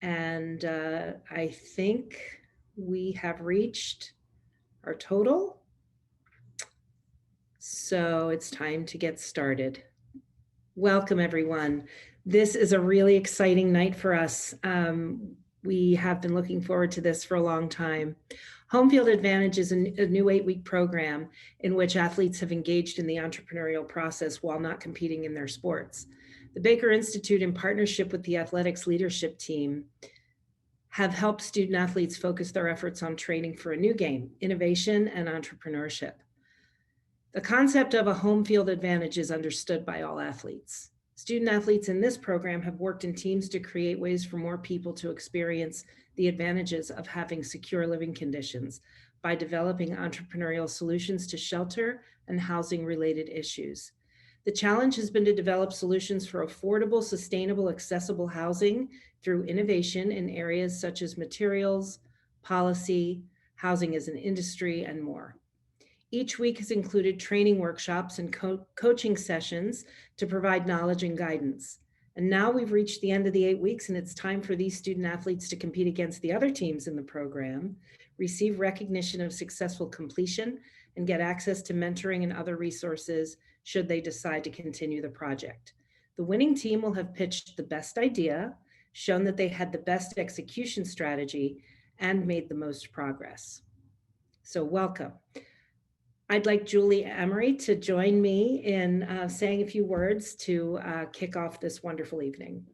And I think we have reached our total. So it's time to get started. Welcome, everyone. This is a really exciting night for us. We have been looking forward to this for a long time. Homefield Advantage is a new 8-week program in which athletes have engaged in the entrepreneurial process while not competing in their sports. The Baker Institute, in partnership with the athletics leadership team, have helped student athletes focus their efforts on training for a new game, innovation and entrepreneurship. The concept of a home field advantage is understood by all athletes. Student athletes in this program have worked in teams to create ways for more people to experience the advantages of having secure living conditions by developing entrepreneurial solutions to shelter and housing related issues. The challenge has been to develop solutions for affordable, sustainable, accessible housing through innovation in areas such as materials, policy, housing as an industry, and more. Each week has included training workshops and coaching sessions to provide knowledge and guidance. And now we've reached the end of the 8 weeks, and it's time for these student athletes to compete against the other teams in the program, receive recognition of successful completion, and get access to mentoring and other resources should they decide to continue the project. The winning team will have pitched the best idea, shown that they had the best execution strategy, and made the most progress. So welcome. I'd like Julie Emery to join me in saying a few words to kick off this wonderful evening.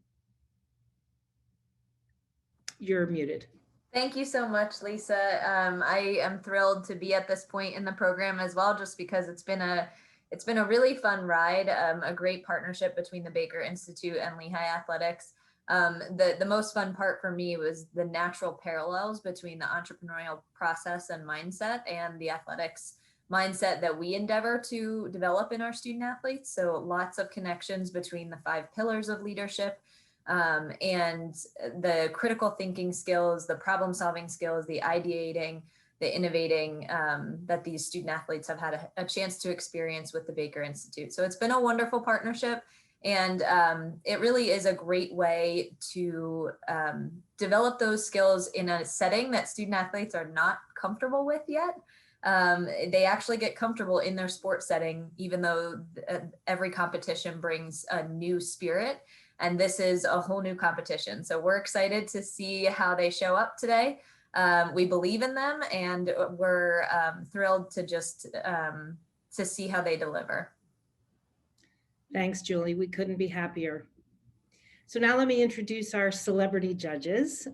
You're muted. Thank you so much, Lisa. I am thrilled to be at this point in the program as well, just because it's been a really fun ride, a great partnership between the Baker Institute and Lehigh Athletics. The most fun part for me was the natural parallels between the entrepreneurial process and mindset and the athletics mindset that we endeavor to develop in our student athletes. So lots of connections between the 5 pillars of leadership and the critical thinking skills, the problem solving skills, the ideating, the innovating that these student athletes have had a chance to experience with the Baker Institute. So it's been a wonderful partnership. And it really is a great way to develop those skills in a setting that student athletes are not comfortable with yet. They actually get comfortable in their sports setting, even though every competition brings a new spirit. And this is a whole new competition. So we're excited to see how they show up today. We believe in them, and we're thrilled to just to see how they deliver. Thanks, Julie. We couldn't be happier. So now let me introduce our celebrity judges.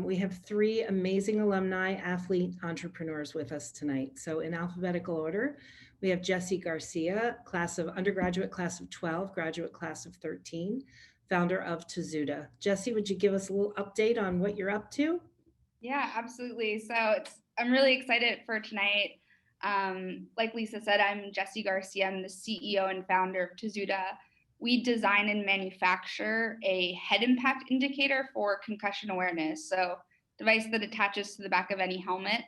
We have 3 amazing alumni, athlete, entrepreneurs with us tonight. So in alphabetical order, we have Jessie Garcia, undergraduate class of 12, graduate class of 13, founder of Tezuda. Jessie, would you give us a little update on what you're up to? Yeah, absolutely. So I'm really excited for tonight. Like Lisa said, I'm Jessie Garcia. I'm the CEO and founder of Tezuda. We design and manufacture a head impact indicator for concussion awareness. So device that attaches to the back of any helmet.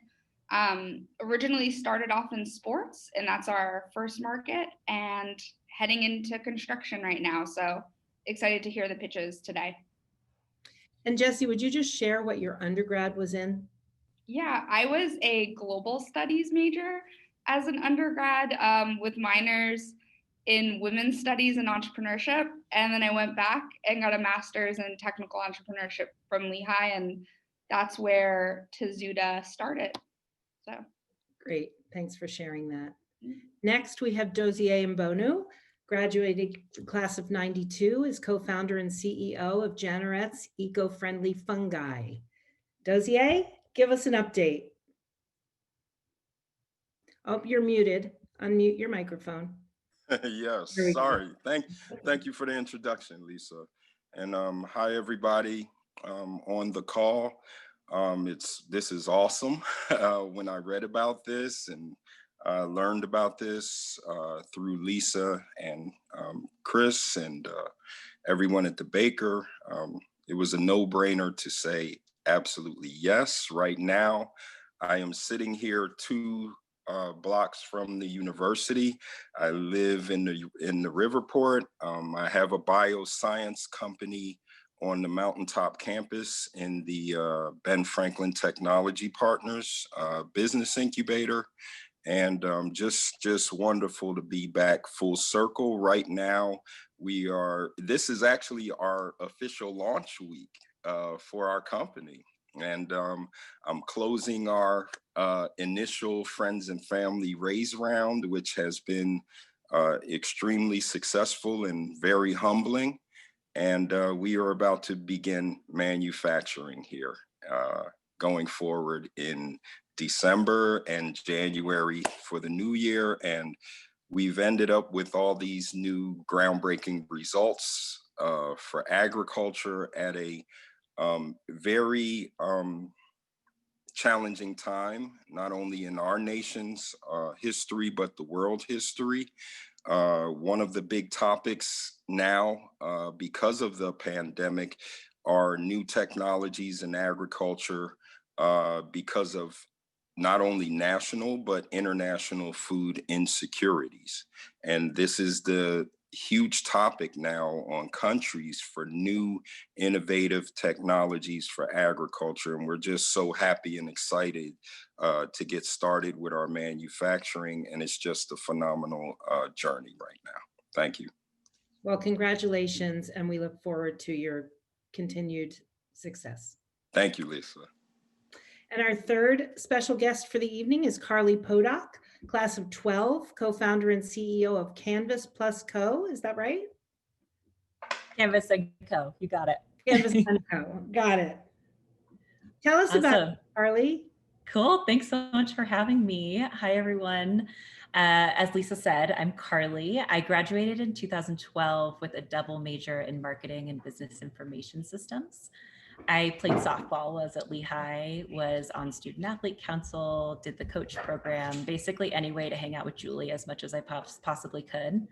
Originally started off in sports, and that's our first market, and heading into construction right now. So excited to hear the pitches today. And Jessie, would you just share what your undergrad was in? Yeah, I was a global studies major as an undergrad with minors in women's studies and entrepreneurship. And then I went back and got a master's in technical entrepreneurship from Lehigh. And that's where Tezuda started. So great. Thanks for sharing that. Next, we have Dozier Mbonu, graduated class of 92, is co-founder and CEO of Janoret's Eco-Friendly Fungi. Dozier, give us an update. Oh, you're muted. Unmute your microphone. Yes, sorry. Thank you for the introduction, Lisa. And hi, everybody on the call. This is awesome. When I read about this and learned about this through Lisa and Chris and everyone at the Baker, it was a no-brainer to say absolutely yes. Right now, I am sitting here 2 blocks from the university. I live in the Riverport. I have a bioscience company on the Mountaintop campus in the Ben Franklin Technology Partners Business Incubator. And just wonderful to be back full circle. Right now, this is actually our official launch week for our company. And I'm closing our initial friends and family raise round, which has been extremely successful and very humbling. And we are about to begin manufacturing here going forward in December and January for the new year. And we've ended up with all these new groundbreaking results for agriculture at a very challenging time, not only in our nation's history, but the world history. One of the big topics now, because of the pandemic, are new technologies in agriculture because of not only national, but international food insecurities. And this is the huge topic now on countries for new innovative technologies for agriculture. And we're just so happy and excited to get started with our manufacturing. And it's just a phenomenal journey right now. Thank you. Well, congratulations, and we look forward to your continued success. Thank you, Lisa. And our third special guest for the evening is Carly Podock, class of 12, co-founder and CEO of Canvas Plus Co. Is that right? Canvas and Co. You got it. Canvas and Co. Got it. Tell us about it, Carly. Cool. Thanks so much for having me. Hi, everyone. As Lisa said, I'm Carly. I graduated in 2012 with a double major in marketing and business information systems. I played softball, was at Lehigh, was on student athlete council, did the coach program, basically any way to hang out with Julie as much as I possibly could.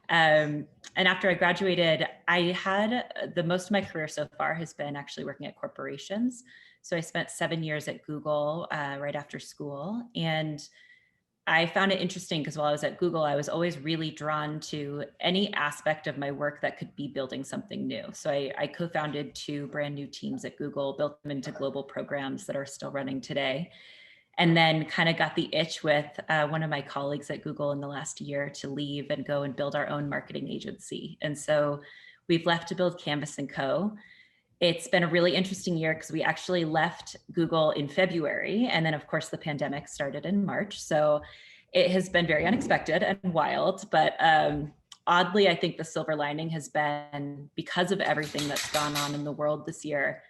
And after I graduated, I had the most of my career so far has been actually working at corporations. So I spent 7 years at Google right after school. And I found it interesting because while I was at Google, I was always really drawn to any aspect of my work that could be building something new. So I co-founded 2 brand new teams at Google, built them into global programs that are still running today. And then kind of got the itch with one of my colleagues at Google in the last year to leave and go and build our own marketing agency. And so we've left to build Canvas & Co. It's been a really interesting year because we actually left Google in February. And then of course the pandemic started in March. So it has been very unexpected and wild, but oddly, I think the silver lining has been because of everything that's gone on in the world this year,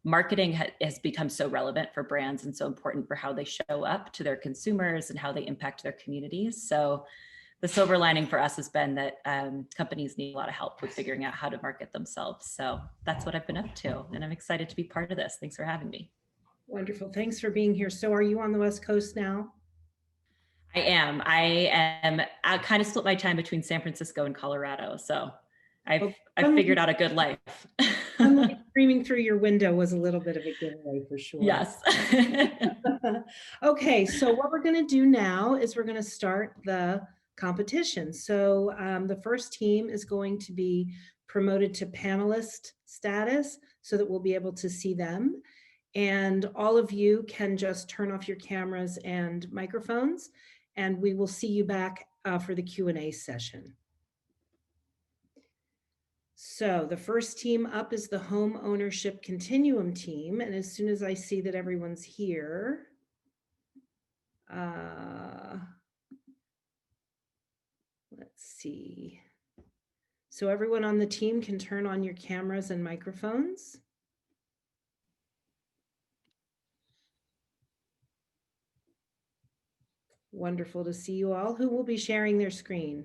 marketing has become so relevant for brands and so important for how they show up to their consumers and how they impact their communities. So the silver lining for us has been that companies need a lot of help with figuring out how to market themselves. So that's what I've been up to. And I'm excited to be part of this. Thanks for having me. Wonderful. Thanks for being here. So are you on the West Coast now? I am. I kind of split my time between San Francisco and Colorado. So I've figured out a good life. Screaming through your window was a little bit of a giveaway for sure. Yes. Okay, so what we're going to do now is we're going to start the competition. So the first team is going to be promoted to panelist status so that we'll be able to see them. And all of you can just turn off your cameras and microphones, and we will see you back for the Q&A session. So the first team up is the Home Ownership Continuum team. And as soon as I see that everyone's here, let's see. So everyone on the team can turn on your cameras and microphones. Wonderful to see you all. Who will be sharing their screen?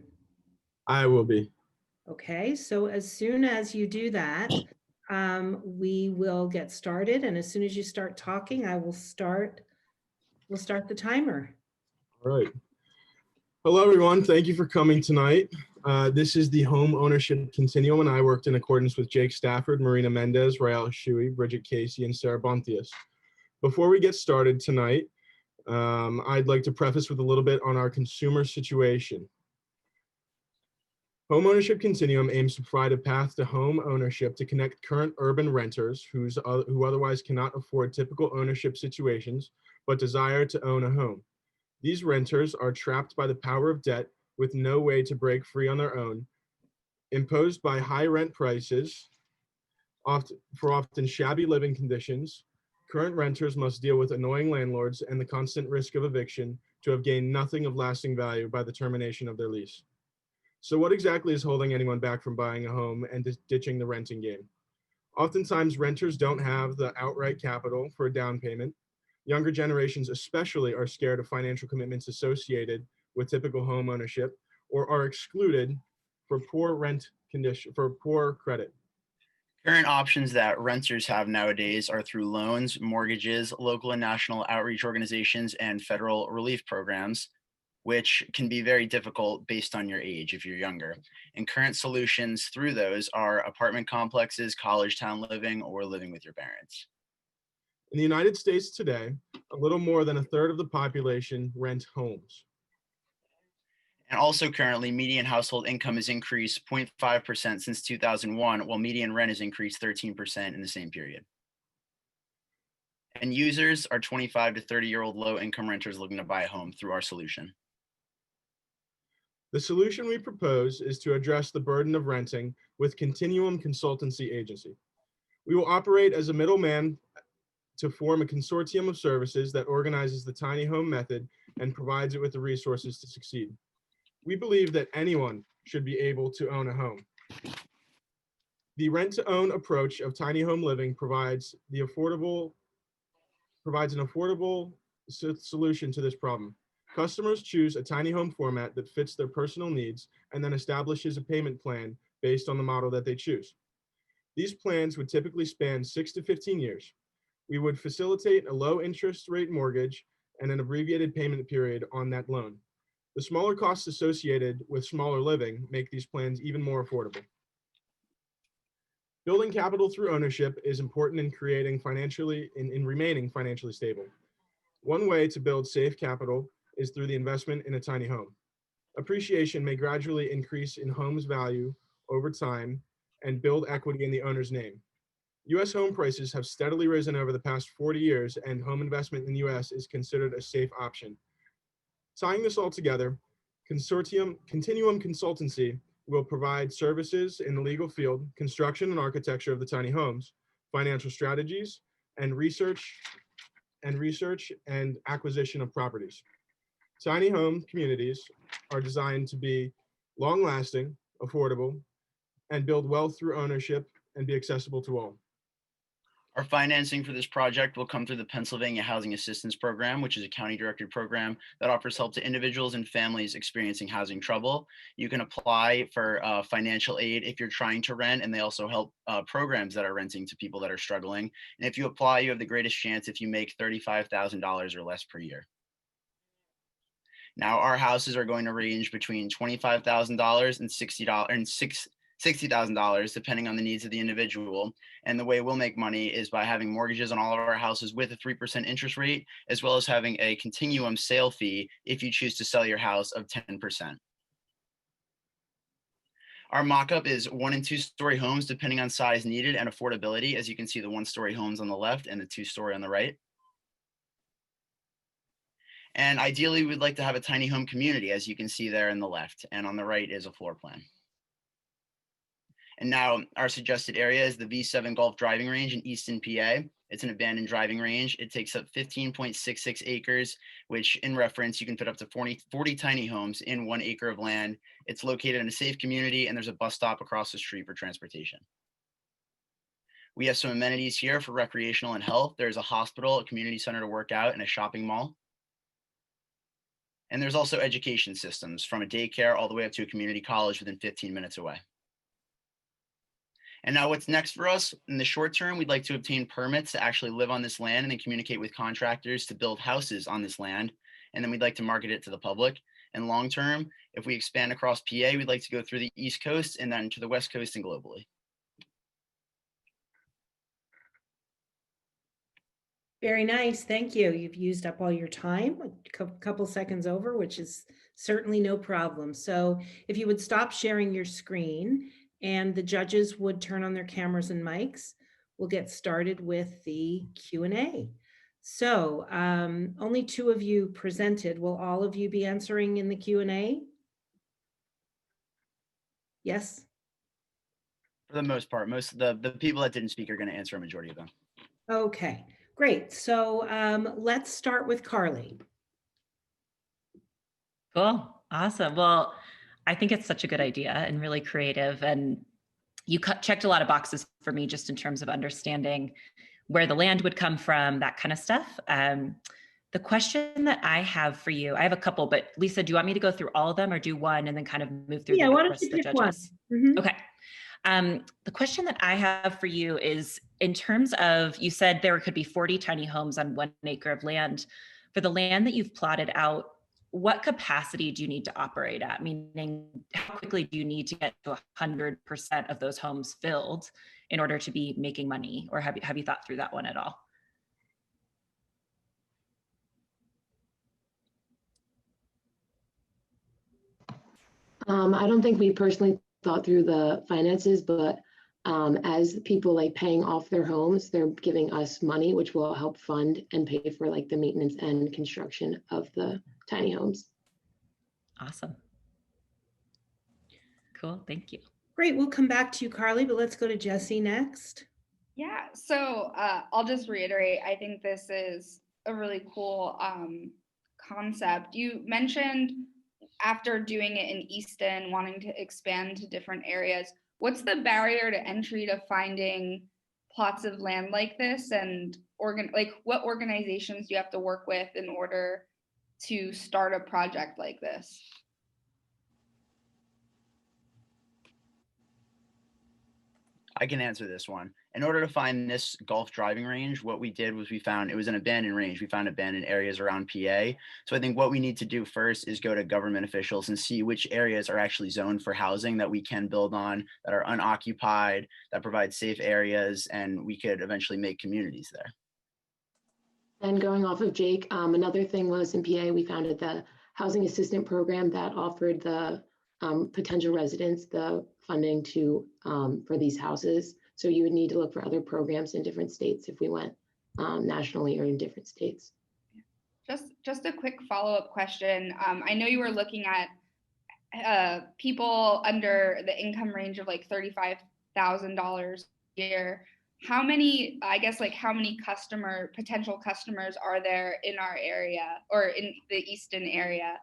I will be. Okay, so as soon as you do that, we will get started. And as soon as you start talking, we'll start the timer. All right. Hello, everyone. Thank you for coming tonight. This is the Home Ownership Continuum, and I worked in accordance with Jake Stafford, Marina Mendez, Ryelle, Shuey, Bridget, Casey, and Sarah Bonthuis. Before we get started tonight, I'd like to preface with a little bit on our consumer situation. Homeownership Continuum aims to provide a path to home ownership to connect current urban renters who otherwise cannot afford typical ownership situations but desire to own a home. These renters are trapped by the power of debt with no way to break free on their own, imposed by high rent prices, often shabby living conditions. Current renters must deal with annoying landlords and the constant risk of eviction to have gained nothing of lasting value by the termination of their lease. So what exactly is holding anyone back from buying a home and ditching the renting game? Oftentimes, renters don't have the outright capital for a down payment. Younger generations especially are scared of financial commitments associated with typical home ownership or are excluded for poor credit. Current options that renters have nowadays are through loans, mortgages, local and national outreach organizations, and federal relief programs, which can be very difficult based on your age if you're younger. And current solutions through those are apartment complexes, college town living, or living with your parents. In the United States today, a little more than a third of the population rent homes. And also currently, median household income has increased 0.5% since 2001, while median rent has increased 13% in the same period. And users are 25 to 30-year-old low-income renters looking to buy a home through our solution. The solution we propose is to address the burden of renting with Continuum Consultancy Agency. We will operate as a middleman to form a consortium of services that organizes the tiny home method and provides it with the resources to succeed. We believe that anyone should be able to own a home. The rent-to-own approach of tiny home living provides an affordable solution to this problem. Customers choose a tiny home format that fits their personal needs and then establishes a payment plan based on the model that they choose. These plans would typically span 6 to 15 years. We would facilitate a low interest rate mortgage and an abbreviated payment period on that loan. The smaller costs associated with smaller living make these plans even more affordable. Building capital through ownership is important in remaining financially stable. One way to build safe capital is through the investment in a tiny home. Appreciation may gradually increase in home's value over time and build equity in the owner's name. U.S. home prices have steadily risen over the past 40 years, and home investment in the U.S. is considered a safe option. Tying this all together, Continuum Consultancy will provide services in the legal field, construction and architecture of the tiny homes, financial strategies, and research and acquisition of properties. Tiny home communities are designed to be long-lasting, affordable, and build wealth through ownership and be accessible to all. Our financing for this project will come through the Pennsylvania Housing Assistance Program, which is a county-directed program that offers help to individuals and families experiencing housing trouble. You can apply for financial aid if you're trying to rent, and they also help programs that are renting to people that are struggling. And if you apply, you have the greatest chance if you make $35,000 or less per year. Now, our houses are going to range between $25,000 and $60,000, depending on the needs of the individual. And the way we'll make money is by having mortgages on all of our houses with a 3% interest rate, as well as having a continuum sale fee if you choose to sell your house of 10%. Our mock-up is 1- and 2-story homes, depending on size needed and affordability. As you can see, the 1-story homes on the left and the 2-story on the right. And ideally, we'd like to have a tiny home community, as you can see there in the left, and on the right is a floor plan. And now our suggested area is the V7 Golf Driving Range in Easton, PA. It's an abandoned driving range. It takes up 15.66 acres, which in reference, you can fit up to 40 tiny homes in 1 acre of land. It's located in a safe community, and there's a bus stop across the street for transportation. We have some amenities here for recreational and health. There's a hospital, a community center to work out, and a shopping mall. And there's also education systems, from a daycare all the way up to a community college within 15 minutes away. And now what's next for us? In the short term, we'd like to obtain permits to actually live on this land and then communicate with contractors to build houses on this land. And then we'd like to market it to the public. And long term, if we expand across PA, we'd like to go through the East Coast and then to the West Coast and globally. Very nice. Thank you. You've used up all your time, a couple seconds over, which is Certainly no problem. So if you would stop sharing your screen and the judges would turn on their cameras and mics, we'll get started with the Q&A. So only 2 of you presented. Will all of you be answering in the Q&A? Yes? For the most part, most of the people that didn't speak are going to answer a majority of them. Okay, great. So let's start with Carly. Cool. Awesome. Well, I think it's such a good idea and really creative. And you checked a lot of boxes for me just in terms of understanding where the land would come from, that kind of stuff. The question that I have for you, I have a couple, but Lisa, do you want me to go through all of them or do one and then kind of move through the Why don't rest you of the pick one? judges? Mhm. Okay. The question that I have for you is in terms of, you said there could be 40 tiny homes on 1 acre of land. For the land that you've plotted out, what capacity do you need to operate at? Meaning, how quickly do you need to get to 100% of those homes filled in order to be making money? Or have you thought through that one at all? I don't think we personally thought through the finances, but as people like paying off their homes, they're giving us money, which will help fund and pay for like the maintenance and construction of the tiny homes. Awesome. Cool, thank you. Great, we'll come back to you, Carly, but let's go to Jesse next. Yeah, so I'll just reiterate, I think this is a really cool concept. You mentioned after doing it in Easton, wanting to expand to different areas. What's the barrier to entry to finding plots of land like this, and what organizations do you have to work with in order to start a project like this? I can answer this one. In order to find this golf driving range, what we did was we found it was an abandoned range. We found abandoned areas around PA. So I think what we need to do first is go to government officials and see which areas are actually zoned for housing that we can build on, that are unoccupied, that provide safe areas, and we could eventually make communities there. And going off of Jake, another thing was in PA, we founded the housing assistant program that offered the potential residents the funding to for these houses. So you would need to look for other programs in different states if we went nationally or in different states. Just a quick follow-up question. I know you were looking at people under the income range of like $35,000 a year. How many, I guess, like how many potential customers are there in our area or in the Easton area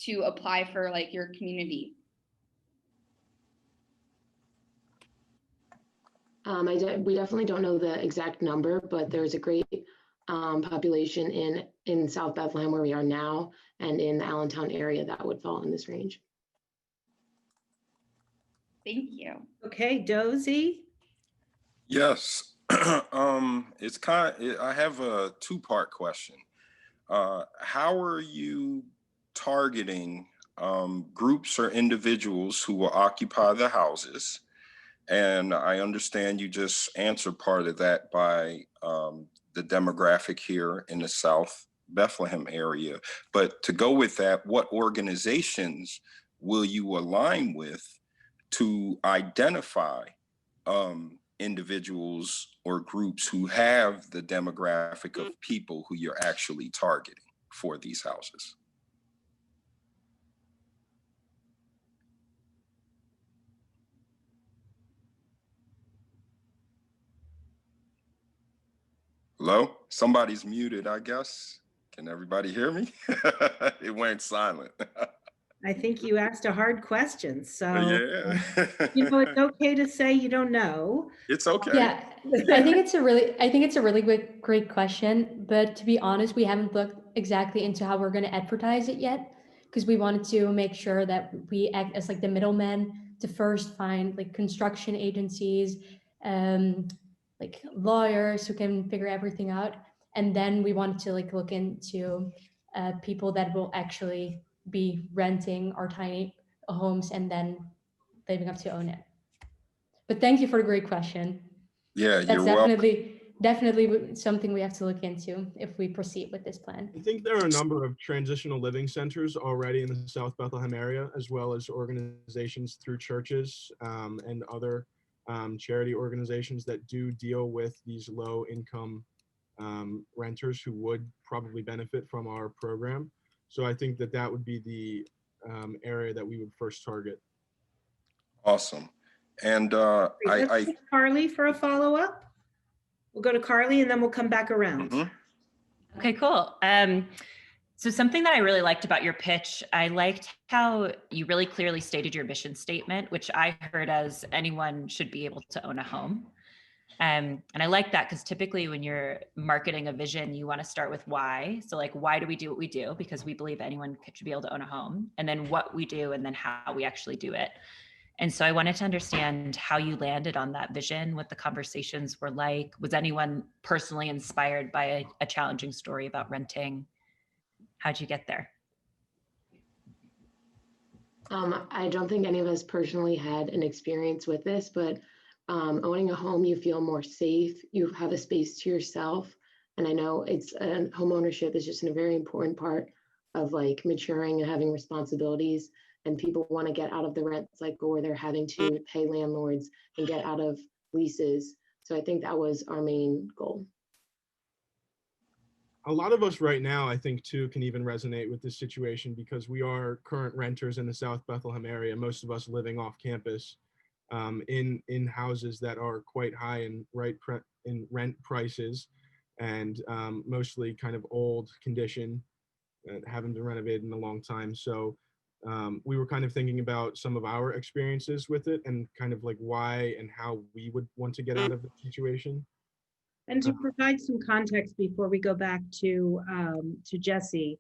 to apply for like your community? We definitely don't know the exact number, but there's a great population in South Bethlehem where we are now, and in the Allentown area that would fall in this range. Thank you. Okay, Dozy. Yes, it's I have a 2-part question. How are you targeting groups or individuals who will occupy the houses? And I understand you just answered part of that by the demographic here in the South Bethlehem area. But to go with that, what organizations will you align with to identify individuals or groups who have the demographic of people who you're actually targeting for these houses? Hello? Somebody's muted, I guess. Can everybody hear me? It went silent. I think you asked a hard question, so Yeah. it's okay to say you don't know. It's okay. Yeah, I think it's a really great question, but to be honest, we haven't looked exactly into how we're going to advertise it yet, because we wanted to make sure that we act as like the middleman to first find like construction agencies, like lawyers who can figure everything out, and then we wanted to like look into people that will actually be renting our tiny homes and then living up to own it. But thank you for the great question. Yeah, That's you're welcome. definitely definitely something we have to look into if we proceed with this plan. I think there are a number of transitional living centers already in the South Bethlehem area, as well as organizations through churches and other charity organizations that do deal with these low income renters who would probably benefit from our program. So I think that that would be the area that we would first target. Awesome. And Let's get Carly for a follow-up. We'll go to Carly and then we'll come back around. Mm-hmm. Okay, cool. So something that I really liked about your pitch, I liked how you really clearly stated your mission statement, which I heard as anyone should be able to own a home. And I like that because typically when you're marketing a vision, you want to start with why. So like, why do we do what we do? Because we believe anyone should be able to own a home, and then what we do, and then how we actually do it. And so I wanted to understand how you landed on that vision, what the conversations were like. Was anyone personally inspired by a challenging story about renting? How'd you get there? I don't think any of us personally had an experience with this, but owning a home, you feel more safe. You have a space to yourself. And I know home ownership is just a very important part of like maturing and having responsibilities. And people want to get out of the rent cycle where they're having to pay landlords and get out of leases. So I think that was our main goal. A lot of us right now, I think too, can even resonate with this situation because we are current renters in the South Bethlehem area, most of us living off campus in houses that are quite high in rent prices and mostly kind of old condition, haven't been renovated in a long time. So we were kind of thinking about some of our experiences with it and kind of like why and how we would want to get out of the situation. And to provide some context before we go back to Jesse,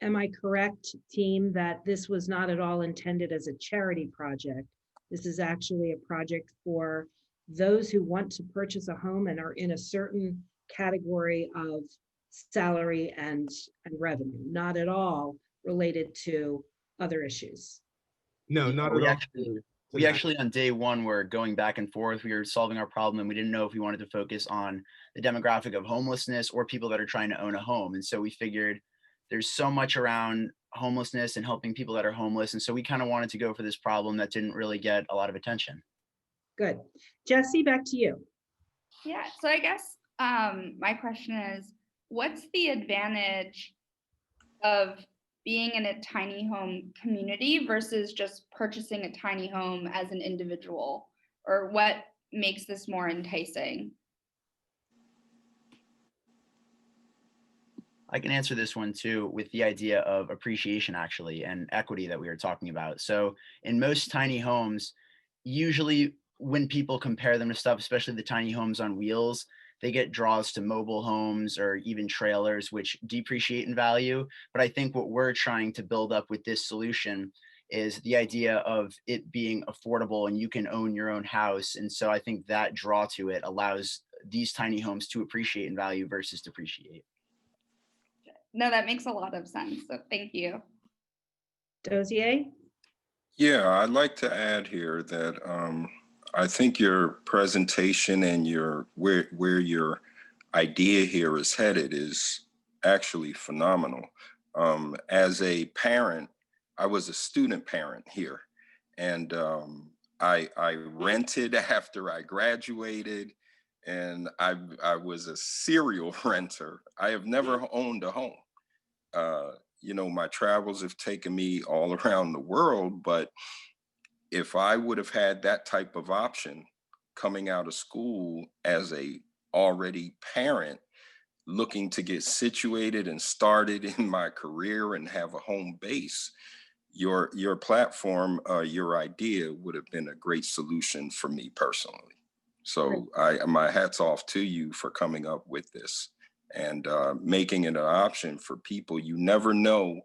am I correct, team, that this was not at all intended as a charity project? This is actually a project for those who want to purchase a home and are in a certain category of salary and revenue, not at all related to other issues. No, not at all. We actually on day one were going back and forth. We were solving our problem and we didn't know if we wanted to focus on the demographic of homelessness or people that are trying to own a home. And so we figured there's so much around homelessness and helping people that are homeless. And so we kind of wanted to go for this problem that didn't really get a lot of attention. Good. Jesse, back to you. Yeah, so I guess my question is, what's the advantage of being in a tiny home community versus just purchasing a tiny home as an individual? Or what makes this more enticing? I can answer this one too with the idea of appreciation actually and equity that we were talking about. So in most tiny homes, usually when people compare them to stuff, especially the tiny homes on wheels, they get draws to mobile homes or even trailers, which depreciate in value. But I think what we're trying to build up with this solution is the idea of it being affordable and you can own your own house. And so I think that draw to it allows these tiny homes to appreciate in value versus depreciate. No, that makes a lot of sense. So thank you. Dozier? Yeah, I'd like to add here that I think your presentation and where your idea here is headed is actually phenomenal. As a parent, I was a student parent here, and I rented after I graduated, and I was a serial renter. I have never owned a home. You know, my travels have taken me all around the world, but if I would have had that type of option coming out of school as a already parent looking to get situated and started in my career and have a home base, your platform, your idea would have been a great solution for me personally. So my hat's off to you for coming up with this and making it an option for people. You never know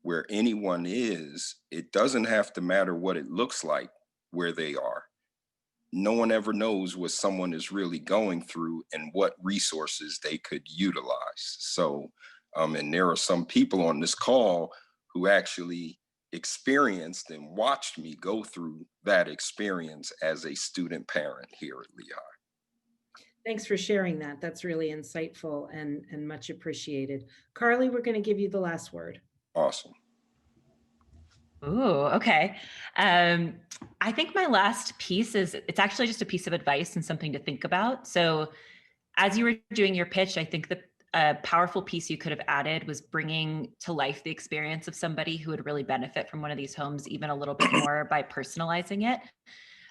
where anyone is. It doesn't have to matter what it looks like where they are. No one ever knows what someone is really going through and what resources they could utilize. So, and there are some people on this call who actually experienced and watched me go through that experience as a student parent here at Lehigh. Thanks for sharing that. That's really insightful and much appreciated. Carly, we're going to give you the last word. Awesome. Ooh, okay. I think my last piece it's actually just a piece of advice and something to think about. So as you were doing your pitch, I think that a powerful piece you could have added was bringing to life the experience of somebody who would really benefit from one of these homes even a little bit more by personalizing it,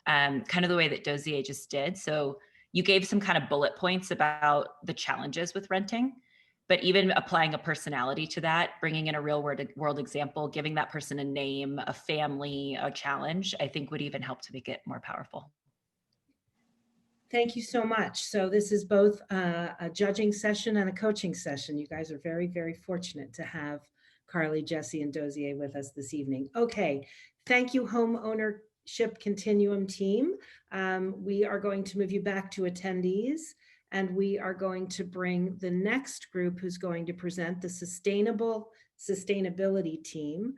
kind of the way that Dozier just did. So you gave some kind of bullet points about the challenges with renting, but even applying a personality to that, bringing in a real world example, giving that person a name, a family, a challenge, I think would even help to make it more powerful. Thank you so much. So this is both a judging session and a coaching session. You guys are very, very fortunate to have Carly, Jesse, and Dozier with us this evening. Okay, thank you, Home Ownership Continuum team. We are going to move you back to attendees, and we are going to bring the next group who's going to present, the sustainability team,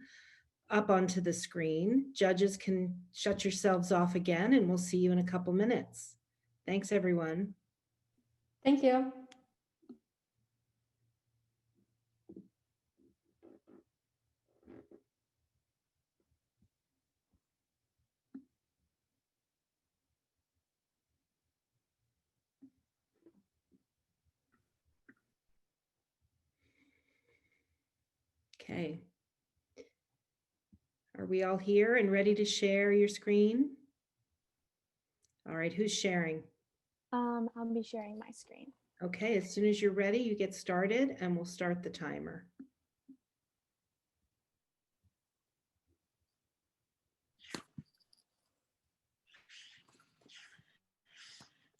up onto the screen. Judges can shut yourselves off again, and we'll see you in a couple minutes. Thanks, everyone. Thank you. Okay. Are we all here and ready to share your screen? All right, who's sharing? I'll be sharing my screen. Okay, as soon as you're ready, you get started and we'll start the timer.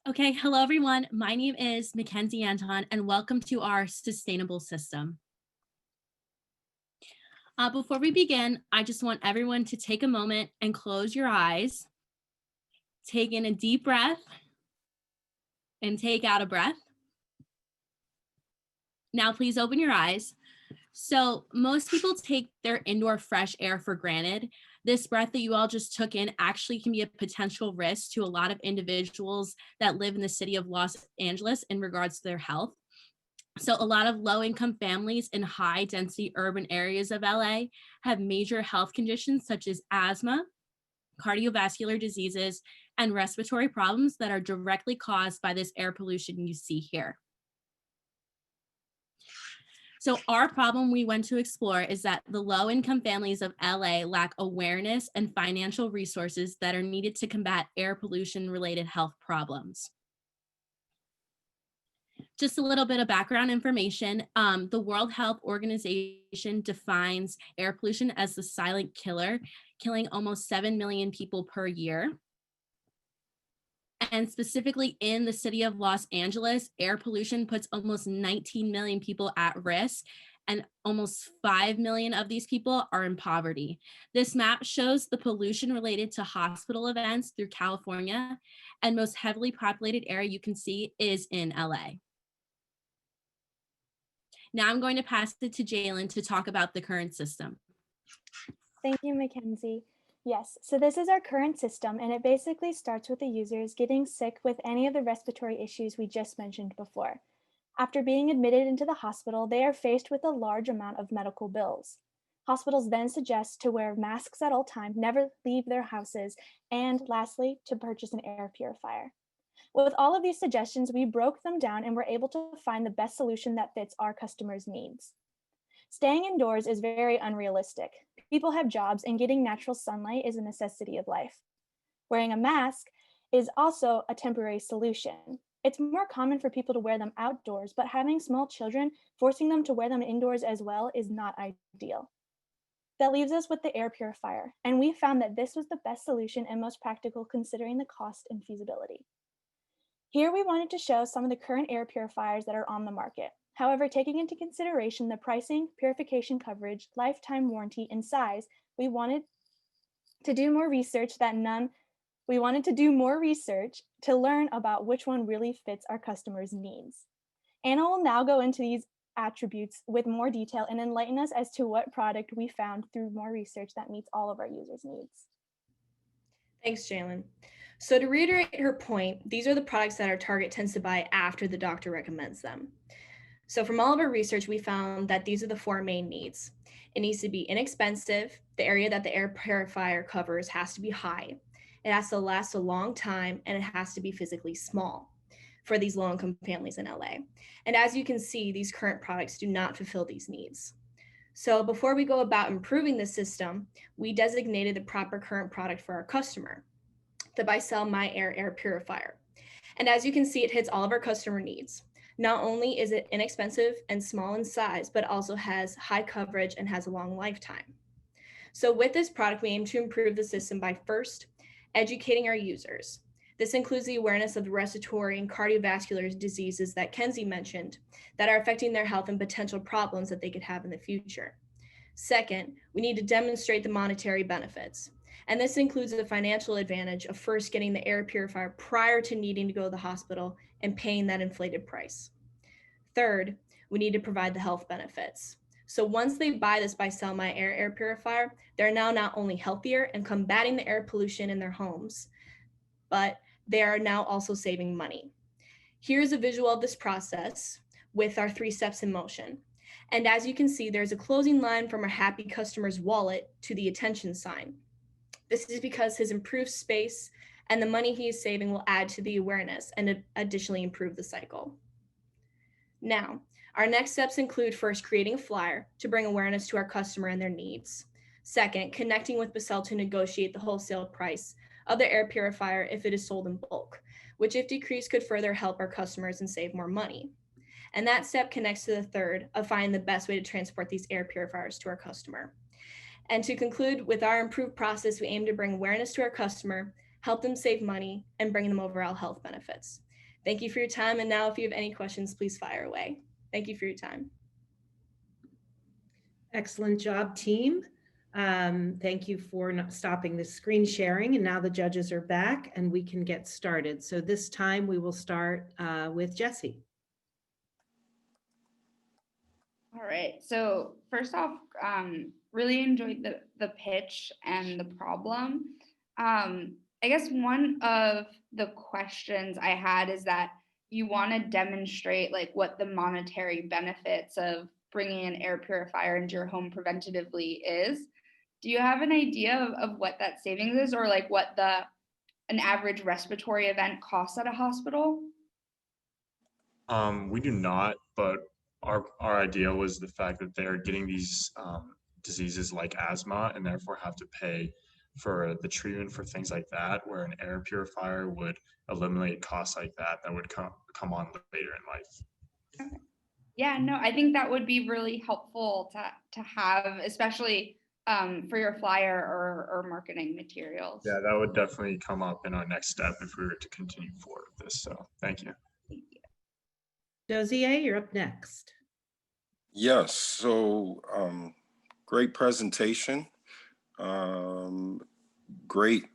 Okay, hello everyone. My name is Mackenzie Anton and welcome to our sustainable system. Before we begin, I just want everyone to take a moment and close your eyes. Take in a deep breath and take out a breath. Now please open your eyes. So most people take their indoor fresh air for granted. This breath that you all just took in actually can be a potential risk to a lot of individuals that live in the city of Los Angeles in regards to their health. So a lot of low-income families in high-density urban areas of LA have major health conditions such as asthma, cardiovascular diseases, and respiratory problems that are directly caused by this air pollution you see here. So our problem we went to explore is that the low-income families of LA lack awareness and financial resources that are needed to combat air pollution-related health problems. Just a little bit of background information. The World Health Organization defines air pollution as the silent killer, killing almost 7 million people per year. And specifically in the city of Los Angeles, air pollution puts almost 19 million people at risk, and almost 5 million of these people are in poverty. This map shows the pollution related to hospital events through California, and most heavily populated area you can see is in LA. Now I'm going to pass it to Jaelynn to talk about the current system. Thank you, Mackenzie. Yes, so this is our current system, and it basically starts with the users getting sick with any of the respiratory issues we just mentioned before. After being admitted into the hospital, they are faced with a large amount of medical bills. Hospitals then suggest to wear masks at all times, never leave their houses, and lastly, to purchase an air purifier. With all of these suggestions, we broke them down and were able to find the best solution that fits our customers' needs. Staying indoors is very unrealistic. People have jobs and getting natural sunlight is a necessity of life. Wearing a mask is also a temporary solution. It's more common for people to wear them outdoors, but having small children, forcing them to wear them indoors as well is not ideal. That leaves us with the air purifier, and we found that this was the best solution and most practical considering the cost and feasibility. Here we wanted to show some of the current air purifiers that are on the market. However, taking into consideration the pricing, purification coverage, lifetime warranty, and size, we wanted to do more research to learn about which one really fits our customers' needs. Anna will now go into these attributes with more detail and enlighten us as to what product we found through more research that meets all of our users' needs. Thanks, Jaelynn. So to reiterate her point, these are the products that our target tends to buy after the doctor recommends them. So from all of our research, we found that these are the 4 main needs. It needs to be inexpensive. The area that the air purifier covers has to be high. It has to last a long time, and it has to be physically small for these low-income families in LA. And as you can see, these current products do not fulfill these needs. So before we go about improving the system, we designated the proper current product for our customer, the Buy Sell My Air purifier. And as you can see, it hits all of our customer needs. Not only is it inexpensive and small in size, but also has high coverage and has a long lifetime. So with this product, we aim to improve the system by first, educating our users. This includes the awareness of the respiratory and cardiovascular diseases that Kenzie mentioned that are affecting their health and potential problems that they could have in the future. Second, we need to demonstrate the monetary benefits. And this includes the financial advantage of first getting the air purifier prior to needing to go to the hospital and paying that inflated price. Third, we need to provide the health benefits. So once they buy this Buy Sell My Air purifier, they're now not only healthier and combating the air pollution in their homes, but they are now also saving money. Here's a visual of this process with our 3 steps in motion. And as you can see, there's a closing line from our happy customer's wallet to the attention sign. This is because his improved space and the money he is saving will add to the awareness and additionally improve the cycle. Now, our next steps include first creating a flyer to bring awareness to our customer and their needs. Second, connecting with Basel to negotiate the wholesale price of the air purifier if it is sold in bulk, which if decreased could further help our customers and save more money. And that step connects to the third of finding the best way to transport these air purifiers to our customer. And to conclude, with our improved process, we aim to bring awareness to our customer, help them save money, and bring them overall health benefits. Thank you for your time. And now if you have any questions, please fire away. Thank you for your time. Excellent job, team. Thank you for not stopping the screen sharing. And now the judges are back and we can get started. So this time we will start with Jessie. All right. So first off, really enjoyed the pitch and the problem. I guess one of the questions I had is that you want to demonstrate like what the monetary benefits of bringing an air purifier into your home preventatively is. Do you have an idea of what that savings is, or like what an average respiratory event costs at a hospital? We do not, but our idea was the fact that they're getting these diseases like asthma and therefore have to pay for the treatment for things like that, where an air purifier would eliminate costs like that would come on later in life. Okay. Yeah, no, I think that would be really helpful to have, especially for your flyer or marketing materials. Yeah, that would definitely come up in our next step if we were to continue forward with this. So thank you. Dozier, you're up next. Yes, so great presentation. Great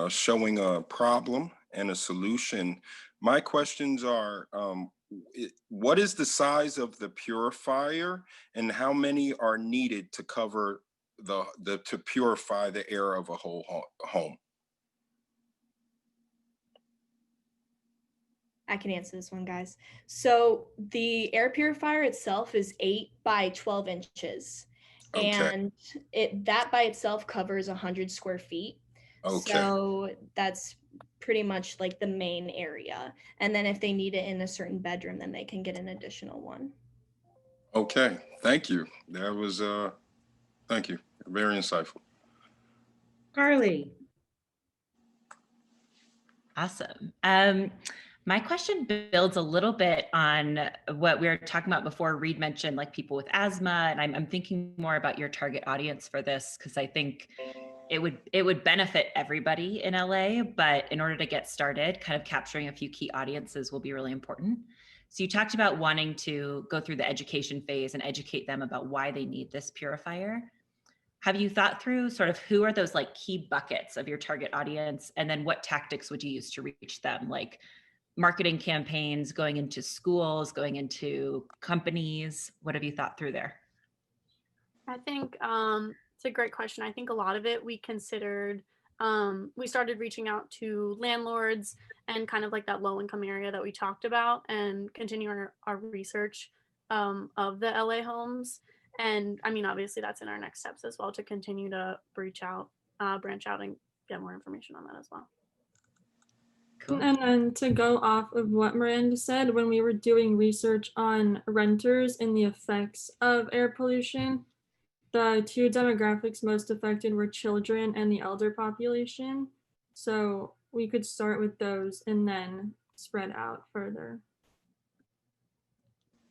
showing a problem and a solution. My questions are, what is the size of the purifier and how many are needed to cover to purify the air of a whole home? I can answer this one, guys. So the air purifier itself is 8 by 12 inches. Okay. And that by itself covers 100 square feet. Okay. So that's pretty much like the main area. And then if they need it in a certain bedroom, then they can get an additional one. Okay, thank you. That was, thank you. Very insightful. Carly. Awesome. My question builds a little bit on what we were talking about before. Reed mentioned like people with asthma, and I'm thinking more about your target audience for this because I think it would benefit everybody in LA, but in order to get started, kind of capturing a few key audiences will be really important. So you talked about wanting to go through the education phase and educate them about why they need this purifier. Have you thought through sort of who are those like key buckets of your target audience, and then what tactics would you use to reach them? Like marketing campaigns, going into schools, going into companies? What have you thought through there? I think it's a great question. I think a lot of it we considered we started reaching out to landlords and kind of like that low income area that we talked about, and continue our research of the LA homes. And I mean, obviously that's in our next steps as well, to continue to branch out and get more information on that as well. Cool. And then to go off of what Miranda said, when we were doing research on renters and the effects of air pollution, the two demographics most affected were children and the elder population. So we could start with those and then spread out further.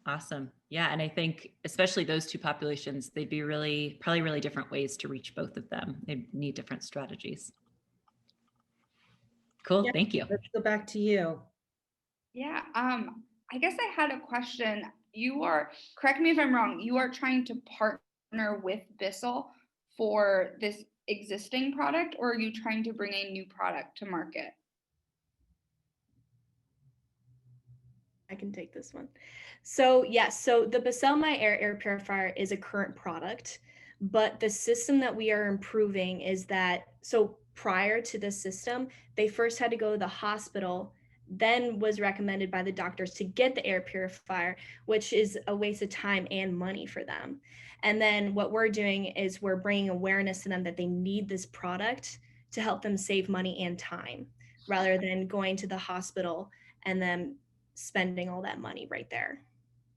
Awesome. Yeah. And I think especially those two populations, they'd be probably really different ways to reach both of them. They need different strategies. Cool. Yeah, thank you. Let's go back to you. Yeah. I guess I had a question. Correct me if I'm wrong, you are trying to partner with Bissell for this existing product, or are you trying to bring a new product to market? I can take this one. So yes, so the Bissell My air purifier is a current product, but the system that we are improving is that, so prior to this system, they first had to go to the hospital, then was recommended by the doctors to get the air purifier, which is a waste of time and money for them. And then what we're doing is we're bringing awareness to them that they need this product to help them save money and time, rather than going to the hospital and then spending all that money right there.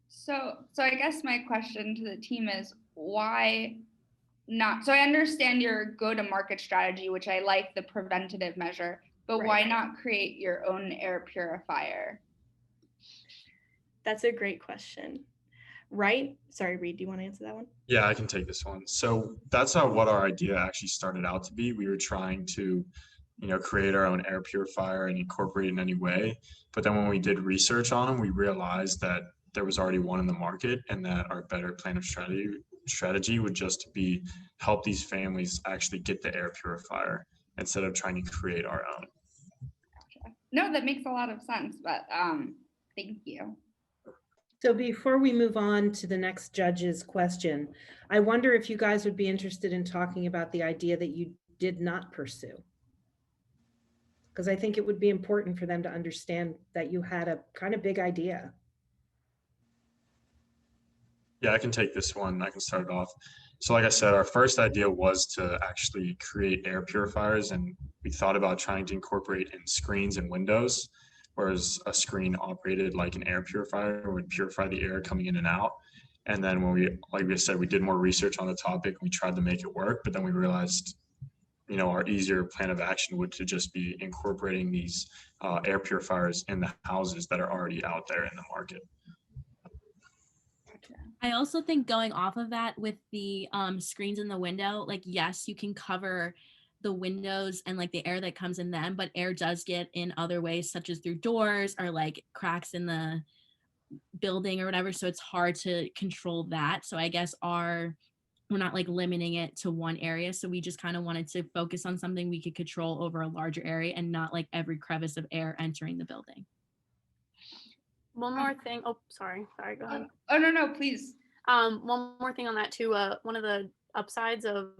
So I guess my question to the team is, why not? So I understand your go-to-market strategy, which I like, the preventative measure, but Right. Why not create your own air purifier? That's a great question. Right? Sorry, Reed, do you want to answer that one? Yeah, I can take this one. So that's what our idea actually started out to be. We were trying to, create our own air purifier and incorporate it in any way. But then when we did research on them, we realized that there was already one in the market, and that our better plan of strategy would just be help these families actually get the air purifier instead of trying to create our own. Gotcha. No, that makes a lot of sense, but thank you. So before we move on to the next judge's question, I wonder if you guys would be interested in talking about the idea that you did not pursue. Because I think it would be important for them to understand that you had a kind of big idea. Yeah, I can take this one. I can start it off. So like I said, our first idea was to actually create air purifiers, and we thought about trying to incorporate in screens and windows, whereas a screen operated like an air purifier would purify the air coming in and out. And then when like we said, we did more research on the topic, we tried to make it work, but then we realized, our easier plan of action would to just be incorporating these air purifiers in the houses that are already out there in the market. I also think going off of that with the screens in the window, like, yes, you can cover the windows and like the air that comes in them, but air does get in other ways, such as through doors or like cracks in the building or whatever. So it's hard to control that. So I guess we're not like limiting it to one area. So we just kind of wanted to focus on something we could control over a larger area and not like every crevice of air entering the building. One more thing. Oh, sorry, go ahead. Oh, no, please. One more thing on that too. One of the upsides of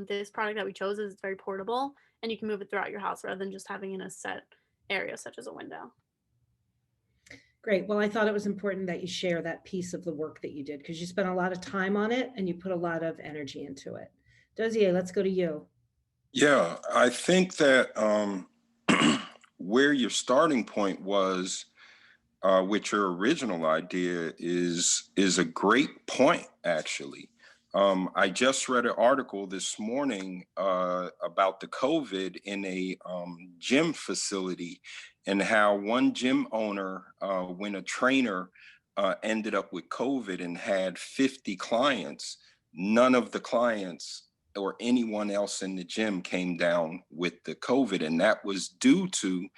this product that we chose is it's very portable, and you can move it throughout your house rather than just having in a set area such as a window. Great. Well, I thought it was important that you share that piece of the work that you did, because you spent a lot of time on it and you put a lot of energy into it. Dozier, let's go to you. Yeah, I think that where your starting point was with your original idea is a great point, actually. I just read an article this morning about the COVID in a gym facility, and how one gym owner, when a trainer ended up with COVID and had 50 clients, none of the clients or anyone else in the gym came down with the COVID. And that was due to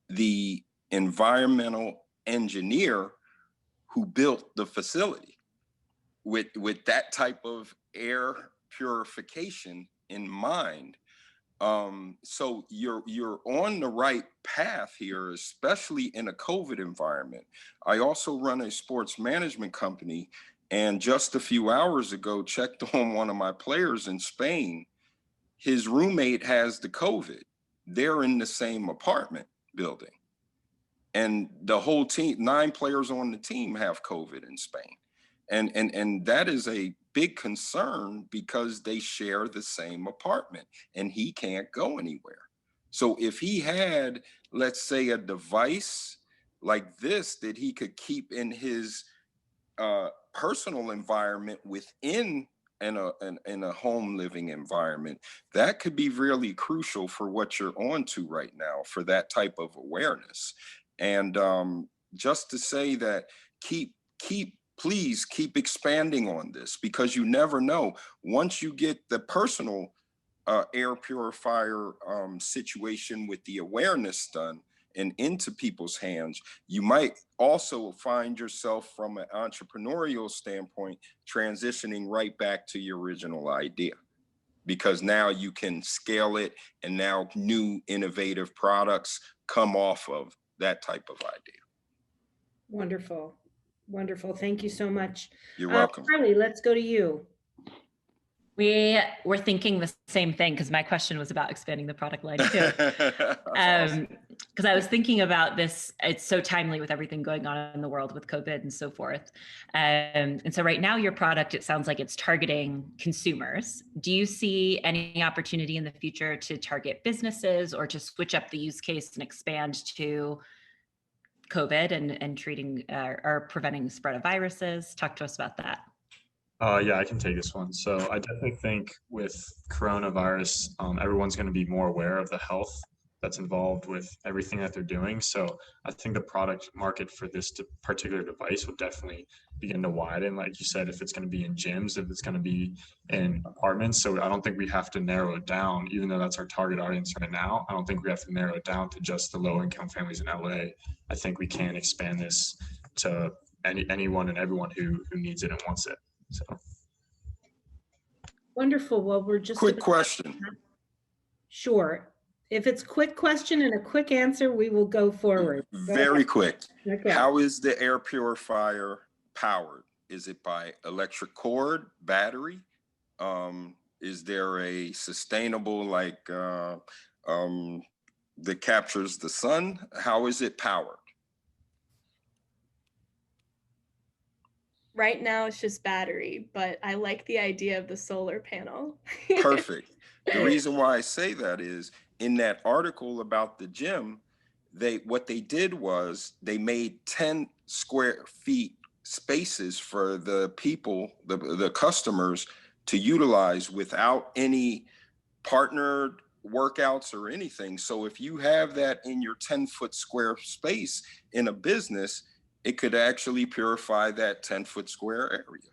the environmental engineer who built the facility with that type of air purification in mind. So you're on the right path here, especially in a COVID environment. I also run a sports management company, and just a few hours ago checked on one of my players in Spain. his roommate has the COVID. They're in the same apartment building. And the whole team, 9 players on the team have COVID in Spain. And that is a big concern because they share the same apartment and he can't go anywhere. So if he had, let's say, a device like this that he could keep in his personal environment within in a home living environment, that could be really crucial for what you're on to right now for that type of awareness. And just to say that please keep expanding on this, because you never know. Once you get the personal air purifier situation with the awareness done and into people's hands, you might also find yourself from an entrepreneurial standpoint transitioning right back to your original idea, because now you can scale it and now new innovative products come off of that type of idea. Wonderful. Wonderful. Thank you so much. You're welcome. Harvey, let's go to you. We were thinking the same thing, because my question was about expanding the product line too. Because I was thinking about this, it's so timely with everything going on in the world with COVID and so forth. And so right now your product, it sounds like it's targeting consumers. Do you see any opportunity in the future to target businesses or to switch up the use case and expand to COVID and treating or preventing the spread of viruses? Talk to us about that. Yeah, I can take this one. So I definitely think with coronavirus, everyone's going to be more aware of the health that's involved with everything that they're doing. So I think the product market for this particular device will definitely begin to widen. Like you said, if it's going to be in gyms, if it's going to be in apartments. So I don't think we have to narrow it down, even though that's our target audience right now. I don't think we have to narrow it down to just the low income families in LA. I think we can expand this to anyone and everyone who needs it and wants it. So wonderful. Well, we're just quick question. Sure. If it's quick question and a quick answer, we will go forward. Very quick. Okay. How is the air purifier powered? Is it by electric cord, battery? Is there a sustainable that captures the sun? How is it powered? Right now it's just battery, but I like the idea of the solar panel. Perfect. The reason why I say that is in that article about the gym, what they did was they made 10 square feet spaces for the people, the customers to utilize without any partnered workouts or anything. So if you have that in your 10-foot square space in a business, it could actually purify that 10-foot square area.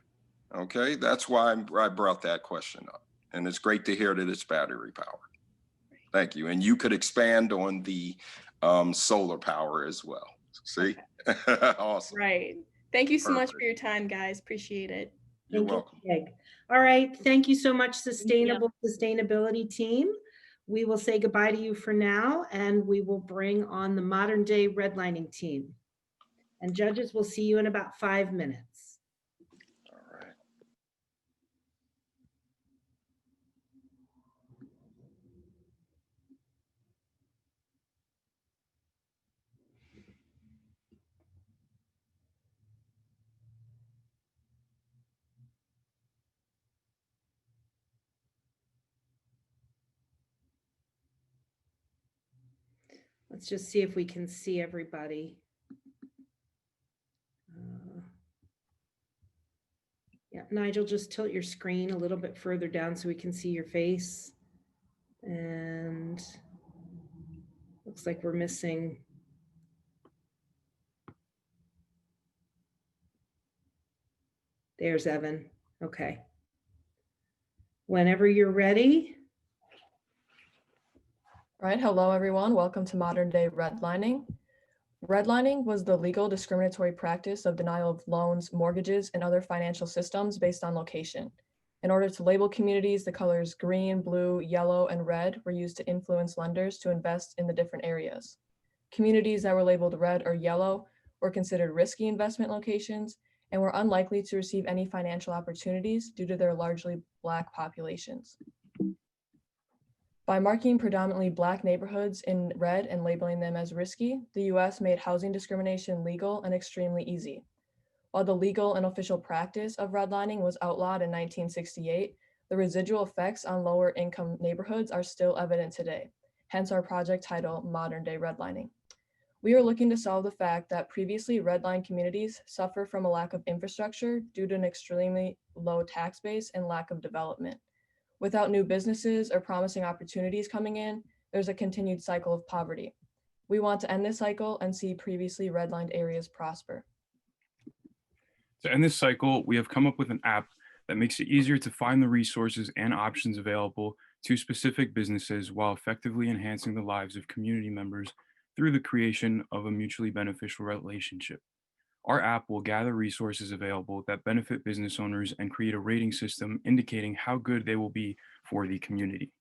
Okay, that's why I brought that question up. And it's great to hear that it's battery powered. Thank you. And you could expand on the solar power as well. See? Awesome. Right. Thank you so much for your time, guys. Appreciate it. You're welcome. All right. Thank you so much, sustainability team. We will say goodbye to you for now, and we will bring on the modern day redlining team. And judges, will see you in about 5 minutes. All right. Let's just see if we can see everybody. Yeah, Nigel, just tilt your screen a little bit further down so we can see your face. And looks like we're missing. There's Evan. Okay. Whenever you're ready. All right, hello everyone. Welcome to modern day redlining. Redlining was the legal discriminatory practice of denial of loans, mortgages, and other financial systems based on location. In order to label communities, the colors green, blue, yellow, and red were used to influence lenders to invest in the different areas. Communities that were labeled red or yellow were considered risky investment locations and were unlikely to receive any financial opportunities due to their largely Black populations. By marking predominantly Black neighborhoods in red and labeling them as risky, the US made housing discrimination legal and extremely easy. While the legal and official practice of redlining was outlawed in 1968, the residual effects on lower income neighborhoods are still evident today, hence our project title, Modern Day Redlining. We are looking to solve the fact that previously redlined communities suffer from a lack of infrastructure due to an extremely low tax base and lack of development. Without new businesses or promising opportunities coming in, there's a continued cycle of poverty. We want to end this cycle and see previously redlined areas prosper. To end this cycle, we have come up with an app that makes it easier to find the resources and options available to specific businesses while effectively enhancing the lives of community members through the creation of a mutually beneficial relationship. Our app will gather resources available that benefit business owners and create a rating system indicating how good they will be for the community.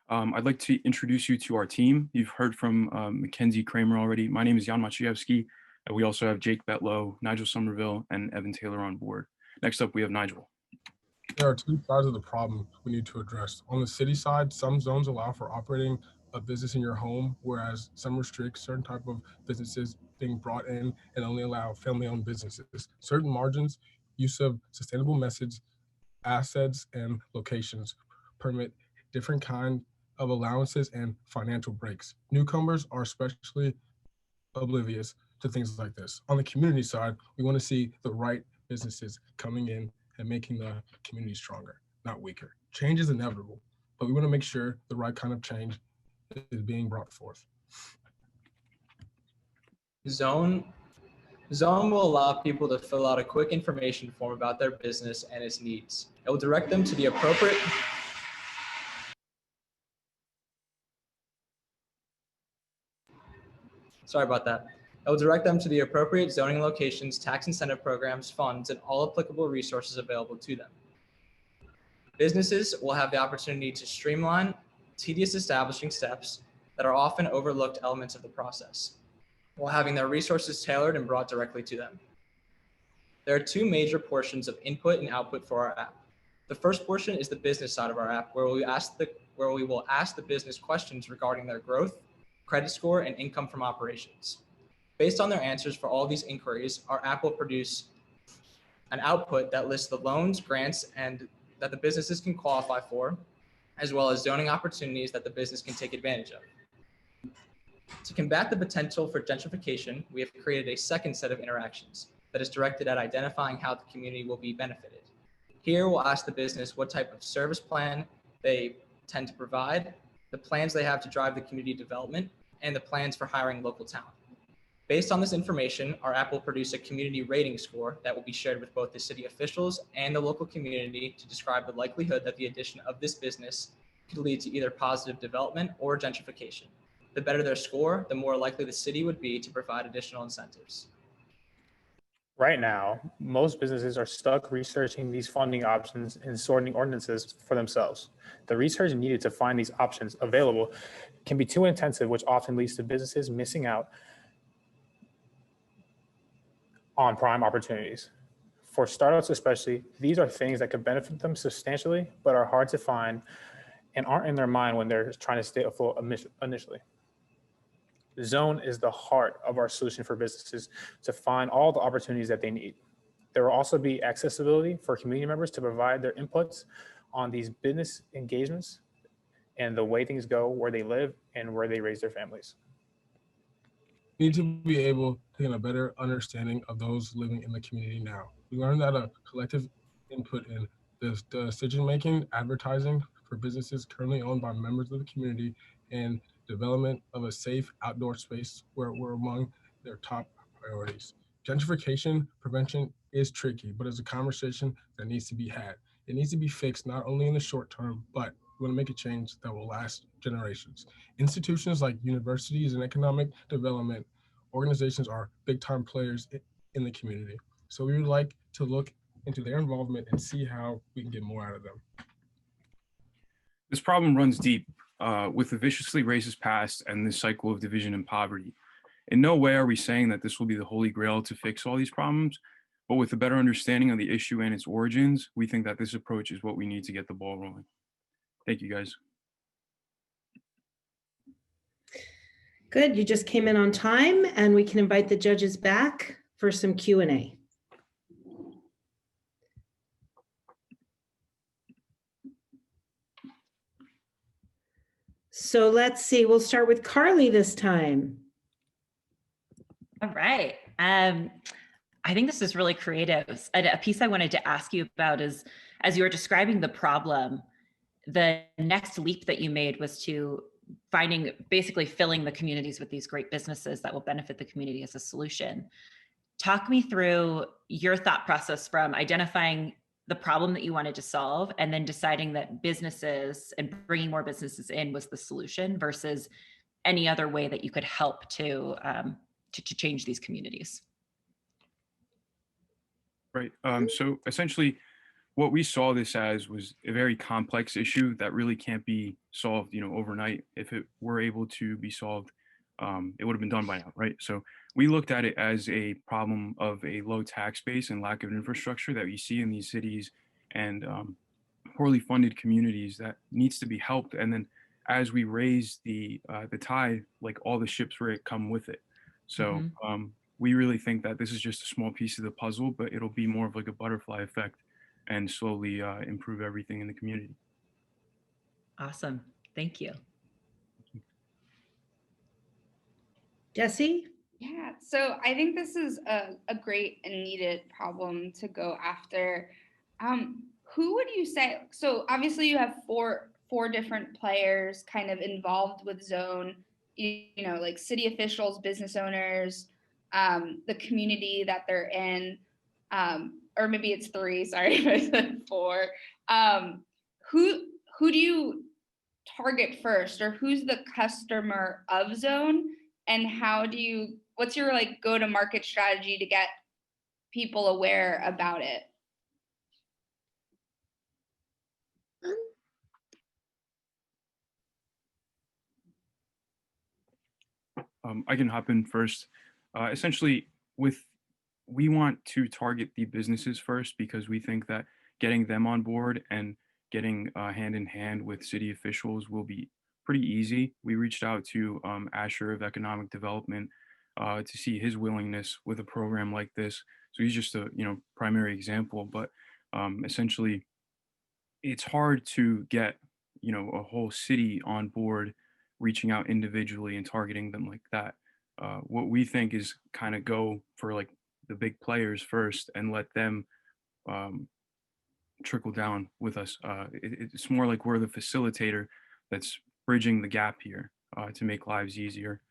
I'd like to introduce you to our team. You've heard from Mackenzie, Kramer already. My name is Jan Maciejewski. We also have Jake Betlow, Nigel Summerville, and Evan Taylor on board. Next up, we have Nigel. There are two sides of the problem we need to address. On the city side, some zones allow for operating a business in your home, whereas some restrict certain type of businesses being brought in and only allow family-owned businesses. Certain margins, use of sustainable methods, assets, and locations permit different kind of allowances and financial breaks. Newcomers are especially oblivious to things like this. On the community side, we want to see the right businesses coming in and making the community stronger, not weaker. Change is inevitable, but we want to make sure the right kind of change is being brought forth. Zone will allow people to fill out a quick information form about their business and its needs. It will direct them to the appropriate It will direct them to the appropriate zoning locations, tax incentive programs, funds, and all applicable resources available to them. Businesses will have the opportunity to streamline tedious establishing steps that are often overlooked elements of the process, while having their resources tailored and brought directly to them. There are two major portions of input and output for our app. The first portion is the business side of our app, where we will ask the business questions regarding their growth, credit score, and income from operations. Based on their answers for all these inquiries, our app will produce an output that lists the loans, grants, and that the businesses can qualify for, as well as zoning opportunities that the business can take advantage of. To combat the potential for gentrification, we have created a second set of interactions that is directed at identifying how the community will be benefited. Here, we'll ask the business what type of service plan they tend to provide, the plans they have to drive the community development, and the plans for hiring local talent. Based on this information, our app will produce a community rating score that will be shared with both the city officials and the local community to describe the likelihood that the addition of this business could lead to either positive development or gentrification. The better their score, the more likely the city would be to provide additional incentives. Right now, most businesses are stuck researching these funding options and sorting ordinances for themselves. The research needed to find these options available can be too intensive, which often leads to businesses missing out on prime opportunities. For startups especially, these are things that could benefit them substantially, but are hard to find and aren't in their mind when they're trying to stay afloat initially. Zone is the heart of our solution for businesses to find all the opportunities that they need. There will also be accessibility for community members to provide their inputs on these business engagements and the way things go where they live and where they raise their families. We need to be able to get a better understanding of those living in the community now. We learned that a collective input in the decision-making, advertising for businesses currently owned by members of the community, and development of a safe outdoor space were among their top priorities. Gentrification prevention is tricky, but it's a conversation that needs to be had. It needs to be fixed not only in the short term, but we want to make a change that will last generations. Institutions like universities and economic development organizations are big time players in the community. So we would like to look into their involvement and see how we can get more out of them. This problem runs deep with the viciously racist past and this cycle of division and poverty. In no way are we saying that this will be the holy grail to fix all these problems, but with a better understanding of the issue and its origins, we think that this approach is what we need to get the ball rolling. Thank you, guys. Good, you just came in on time, and we can invite the judges back for some Q&A. So let's see, we'll start with Carly this time. All right. I think this is really creative. A piece I wanted to ask you about is, as you were describing the problem, the next leap that you made was to basically filling the communities with these great businesses that will benefit the community as a solution. Talk me through your thought process from identifying the problem that you wanted to solve and then deciding that businesses and bringing more businesses in was the solution versus any other way that you could help to change these communities. Right. So essentially, what we saw this as was a very complex issue that really can't be solved, overnight. If it were able to be solved, it would have been done by now, right? So we looked at it as a problem of a low tax base and lack of infrastructure that we see in these cities and poorly funded communities that needs to be helped. And then as we raise the tide, like all the ships will come with it. So we really think that this is just a small piece of the puzzle, but it'll be more of like a butterfly effect and slowly improve everything in the community. Awesome. Thank you. Jesse? Yeah, so I think this is a great and needed problem to go after. Who would you say, so obviously you have four different players kind of involved with zone, like city officials, business owners, the community that they're in, or maybe it's three, sorry if I said four. Who do you target first, or who's the customer of zone? And what's your go-to-market strategy to get people aware about it? I can hop in first. Essentially, we want to target the businesses first because we think that getting them on board and getting hand in hand with city officials will be pretty easy. We reached out to Asher of Economic Development to see his willingness with a program like this. So he's just a primary example, but essentially it's hard to get a whole city on board reaching out individually and targeting them like that. What we think is kind of go for like the big players first and let them trickle down with us. It's more like we're the facilitator that's bridging the gap here to make lives easier.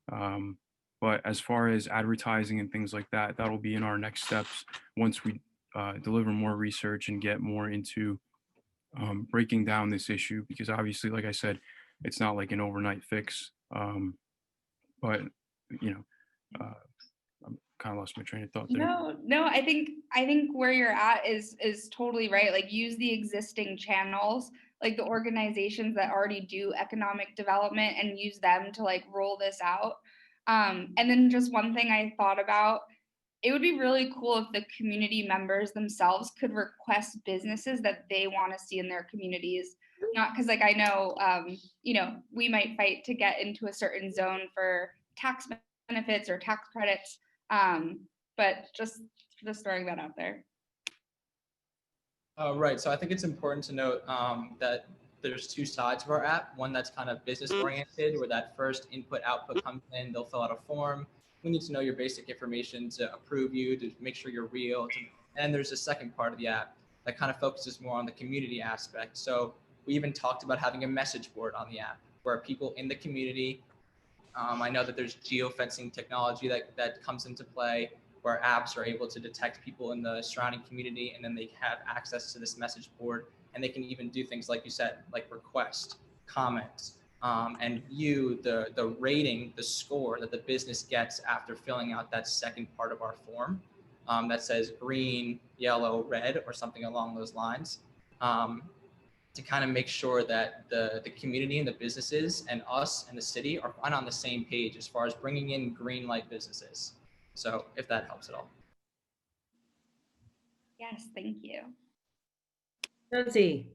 But as far as advertising and things like that, that'll be in our next steps once we deliver more research and get more into breaking down this issue, because obviously, like I said, it's not like an overnight fix. But I'm kind of lost my train of thought there. No, I think where you're at is totally right. Like, use the existing channels, like the organizations that already do economic development, and use them to like roll this out. And then just one thing I thought about, it would be really cool if the community members themselves could request businesses that they want to see in their communities. Not because like I know, we might fight to get into a certain zone for tax benefits or tax credits, but just throwing that out there. Right, so I think it's important to note that there's two sides of our app. One that's kind of business oriented, where that first input output comes in, they'll fill out a form. We need to know your basic information to approve you, to make sure you're real. And there's a second part of the app that kind of focuses more on the community aspect. So we even talked about having a message board on the app where people in the community, I know that there's geofencing technology that comes into play, where apps are able to detect people in the surrounding community, and then they have access to this message board, and they can even do things like you said, like request, comments, and view the rating, the score that the business gets after filling out that second part of our form that says green, yellow, red, or something along those lines, to kind of make sure that the community and the businesses and us and the city are on the same page as far as bringing in green light businesses. So if that helps at all. Yes, thank you. Rosie.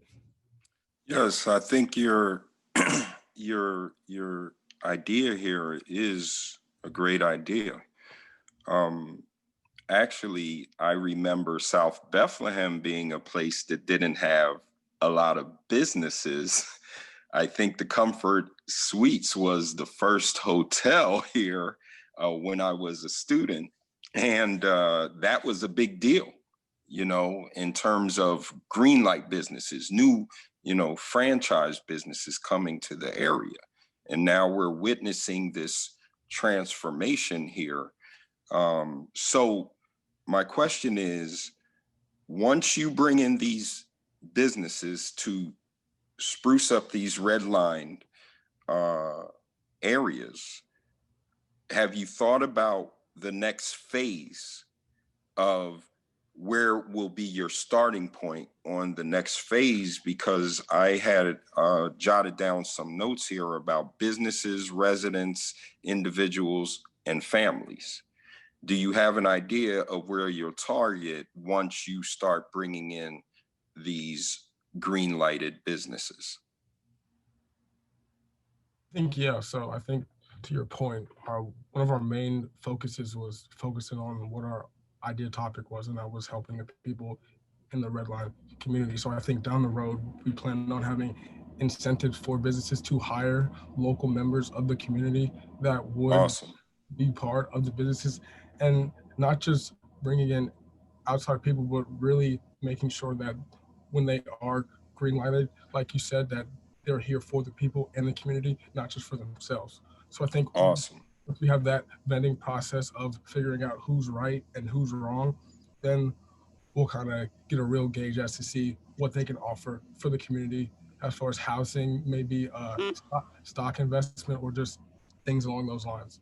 Yes, I think your idea here is a great idea. Actually, I remember South Bethlehem being a place that didn't have a lot of businesses. I think the Comfort Suites was the first hotel here when I was a student. And that was a big deal, you know, in terms of green light businesses, new, you know, franchise businesses coming to the area. And now we're witnessing this transformation here. So my question is, once you bring in these businesses to spruce up these redlined areas, have you thought about the next phase of where will be your starting point on the next phase? Because I had jotted down some notes here about businesses, residents, individuals, and families. Do you have an idea of where you'll target once you start bringing in these green lighted businesses? I think, yeah. So I think to your point, one of our main focuses was focusing on what our idea topic was, and that was helping the people in the Redline community. So I think down the road, we plan on having incentives for businesses to hire local members of the community that would be part of the businesses, and not just bringing in outside people, but really making sure that when they are green lighted, like you said, that they're here for the people in the community, not just for themselves. So I think once we have that vetting process of figuring out who's right and who's wrong, then we'll kind of get a real gauge as to see what they can offer for the community as far as housing, maybe stock investment, or just things along those lines.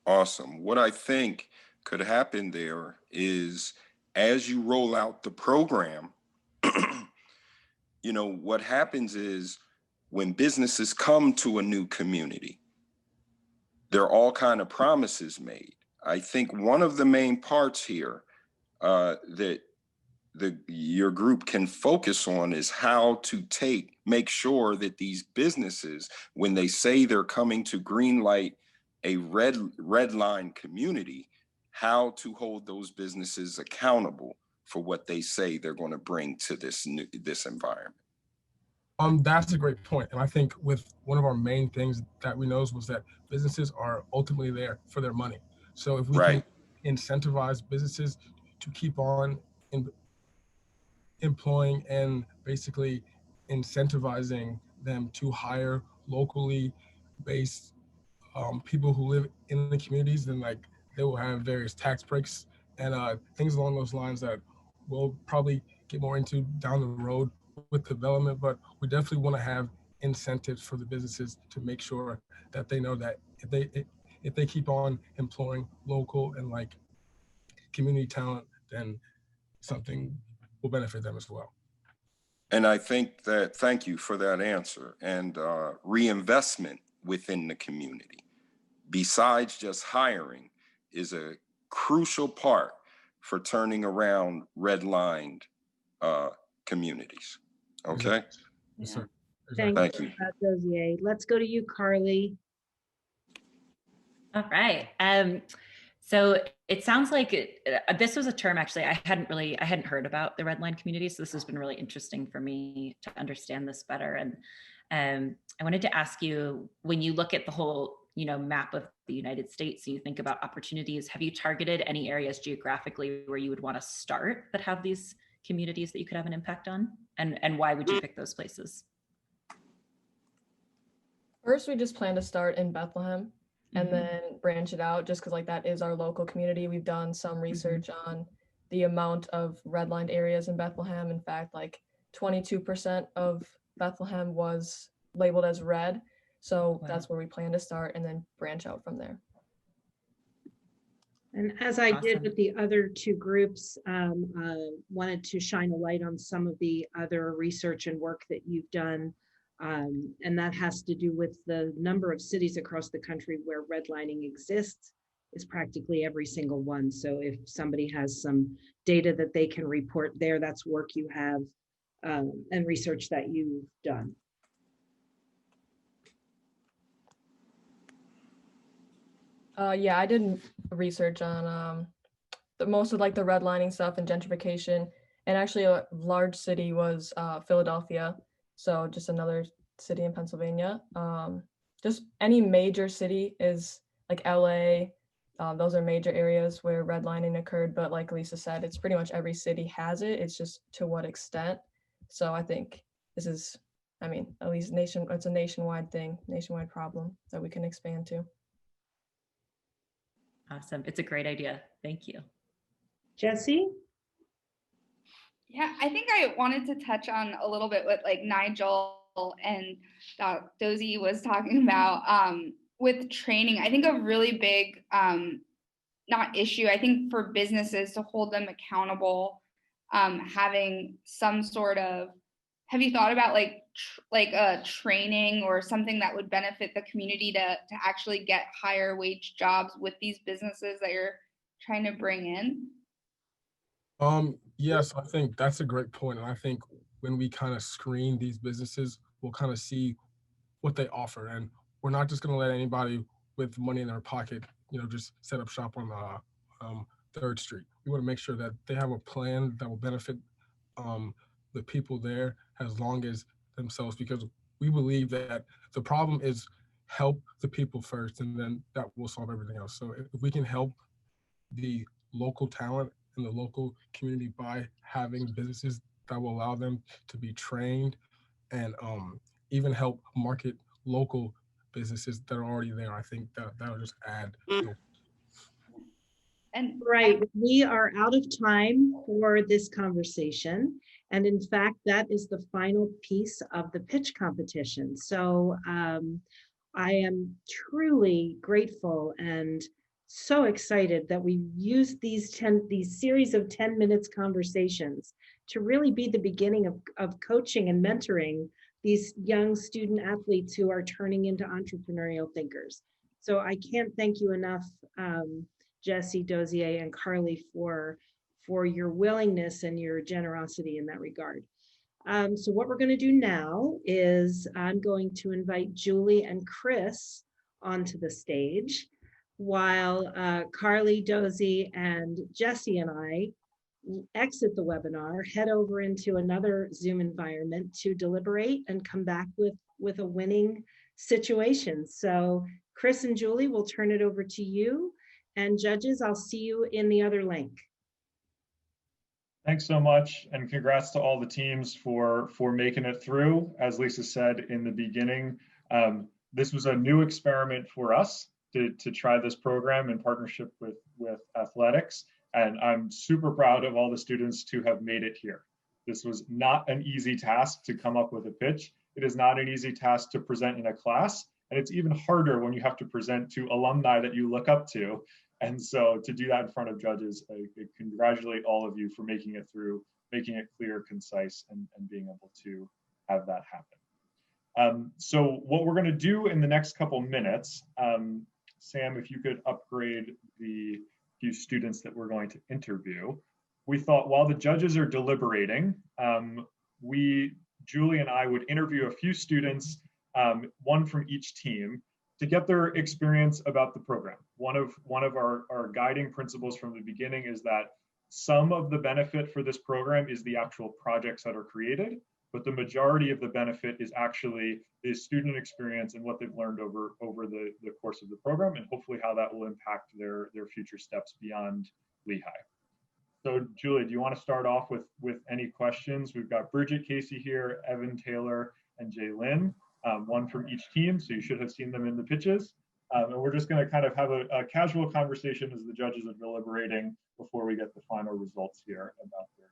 Awesome. What I think could happen there is, as you roll out the program, you know, what happens is when businesses come to a new community, there are all kind of promises made. I think one of the main parts here that your group can focus on is how to make sure that these businesses, when they say they're coming to greenlight a red line community, how to hold those businesses accountable for what they say they're going to bring to this environment. That's a great point. And I think with one of our main things that we know was that businesses are ultimately there for their money. So if we can incentivize businesses to keep on employing and basically incentivizing them to hire locally based people who live in the communities, then like they will have various tax breaks and things along those lines that we'll probably get more into down the road with development. But we definitely want to have incentives for the businesses to make sure that they know that if they keep on employing local and like community talent, then something will benefit them as well. And I think that, thank you for that answer. And reinvestment within the community, besides just hiring, is a crucial part for turning around redlined communities. Okay? Yes, sir. Thank you. Dozier. Let's go to you, Carly. All right. So it sounds like this was a term actually I hadn't heard about the redline community. So this has been really interesting for me to understand this better. And I wanted to ask you, when you look at the whole, you know, map of the United States, and you think about opportunities, have you targeted any areas geographically where you would want to start that have these communities that you could have an impact on? And why would you pick those places? First, we just plan to start in Bethlehem and then branch it out, just because like that is our local community. We've done some research on the amount of redlined areas in Bethlehem. In fact, like 22% of Bethlehem was labeled as red. So that's where we plan to start and then branch out from there. And as I did with the other two groups, wanted to shine a light on some of the other research and work that you've done. And that has to do with the number of cities across the country where redlining exists. Is practically every single one. So if somebody has some data that they can report there, that's work you have and research that you've done. Yeah, I did research on most of like the redlining stuff and gentrification, and actually a large city was Philadelphia, so just another city in Pennsylvania. Just any major city is like LA. Those are major areas where redlining occurred, but like Lisa said, it's pretty much every city has it. It's just to what extent. So I think this is, I mean, at least it's a nationwide thing, nationwide problem that we can expand to. Awesome. It's a great idea. Thank you. Jesse? Yeah, I think I wanted to touch on a little bit what like Nigel and Dozie was talking about with training. I think a really big, not issue, I think for businesses to hold them accountable, having some sort of, have you thought about like a training or something that would benefit the community to actually get higher wage jobs with these businesses that you're trying to bring in? Yes, I think that's a great point. And I think when we kind of screen these businesses, we'll kind of see what they offer. And we're not just going to let anybody with money in their pocket, just set up shop on 3rd Street. We want to make sure that they have a plan that will benefit the people there as long as themselves, because we believe that the problem is help the people first, and then that will solve everything else. So if we can help the local talent in the local community by having businesses that will allow them to be trained and even help market local businesses that are already there, I think that'll just add. And right, we are out of time for this conversation. And in fact, that is the final piece of the pitch competition. So I am truly grateful and so excited that we used these series of 10 minutes conversations to really be the beginning of coaching and mentoring these young student athletes who are turning into entrepreneurial thinkers. So I can't thank you enough, Jesse, Dozier, and Carly for your willingness and your generosity in that regard. So what we're going to do now is I'm going to invite Julie and Chris onto the stage, while Carly, Dozie, and Jesse and I exit the webinar, head over into another Zoom environment to deliberate and come back with a winning situation. So Chris and Julie, we'll turn it over to you. And judges, I'll see you in the other link. Thanks so much, and congrats to all the teams for making it through. As Lisa said in the beginning, this was a new experiment for us to try this program in partnership with athletics, and I'm super proud of all the students to have made it here. This was not an easy task to come up with a pitch. It is not an easy task to present in a class, and it's even harder when you have to present to alumni that you look up to. And so to do that in front of judges, I congratulate all of you for making it through, making it clear, concise, and being able to have that happen. So what we're going to do in the next couple minutes, Sam, if you could upgrade the few students that we're going to interview. We thought while the judges are deliberating, Julie and I would interview a few students, one from each team, to get their experience about the program. One of our guiding principles from the beginning is that some of the benefit for this program is the actual projects that are created, but the majority of the benefit is actually the student experience and what they've learned over the course of the program, and hopefully how that will impact their future steps beyond Lehigh. So Julie, do you want to start off with any questions? We've got Bridget Casey here, Evan Taylor, and Jaelynn. One from each team, so you should have seen them in the pitches. And we're just going to kind of have a casual conversation as the judges are deliberating before we get the final results here about their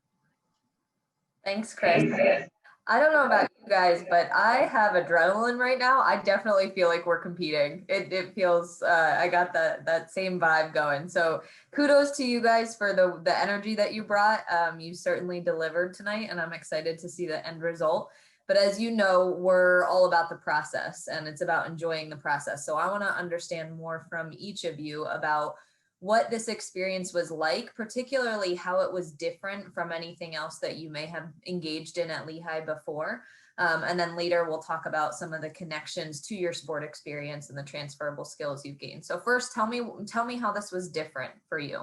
Thanks, Chris. I don't know about you guys, but I have adrenaline right now. I definitely feel like we're competing. It feels, I got that same vibe going. So kudos to you guys for the energy that you brought. You certainly delivered tonight, and I'm excited to see the end result. But as you know, we're all about the process, and it's about enjoying the process. So I want to understand more from each of you about what this experience was like, particularly how it was different from anything else that you may have engaged in at Lehigh before. And then later we'll talk about some of the connections to your sport experience and the transferable skills you've gained. So first, tell me how this was different for you.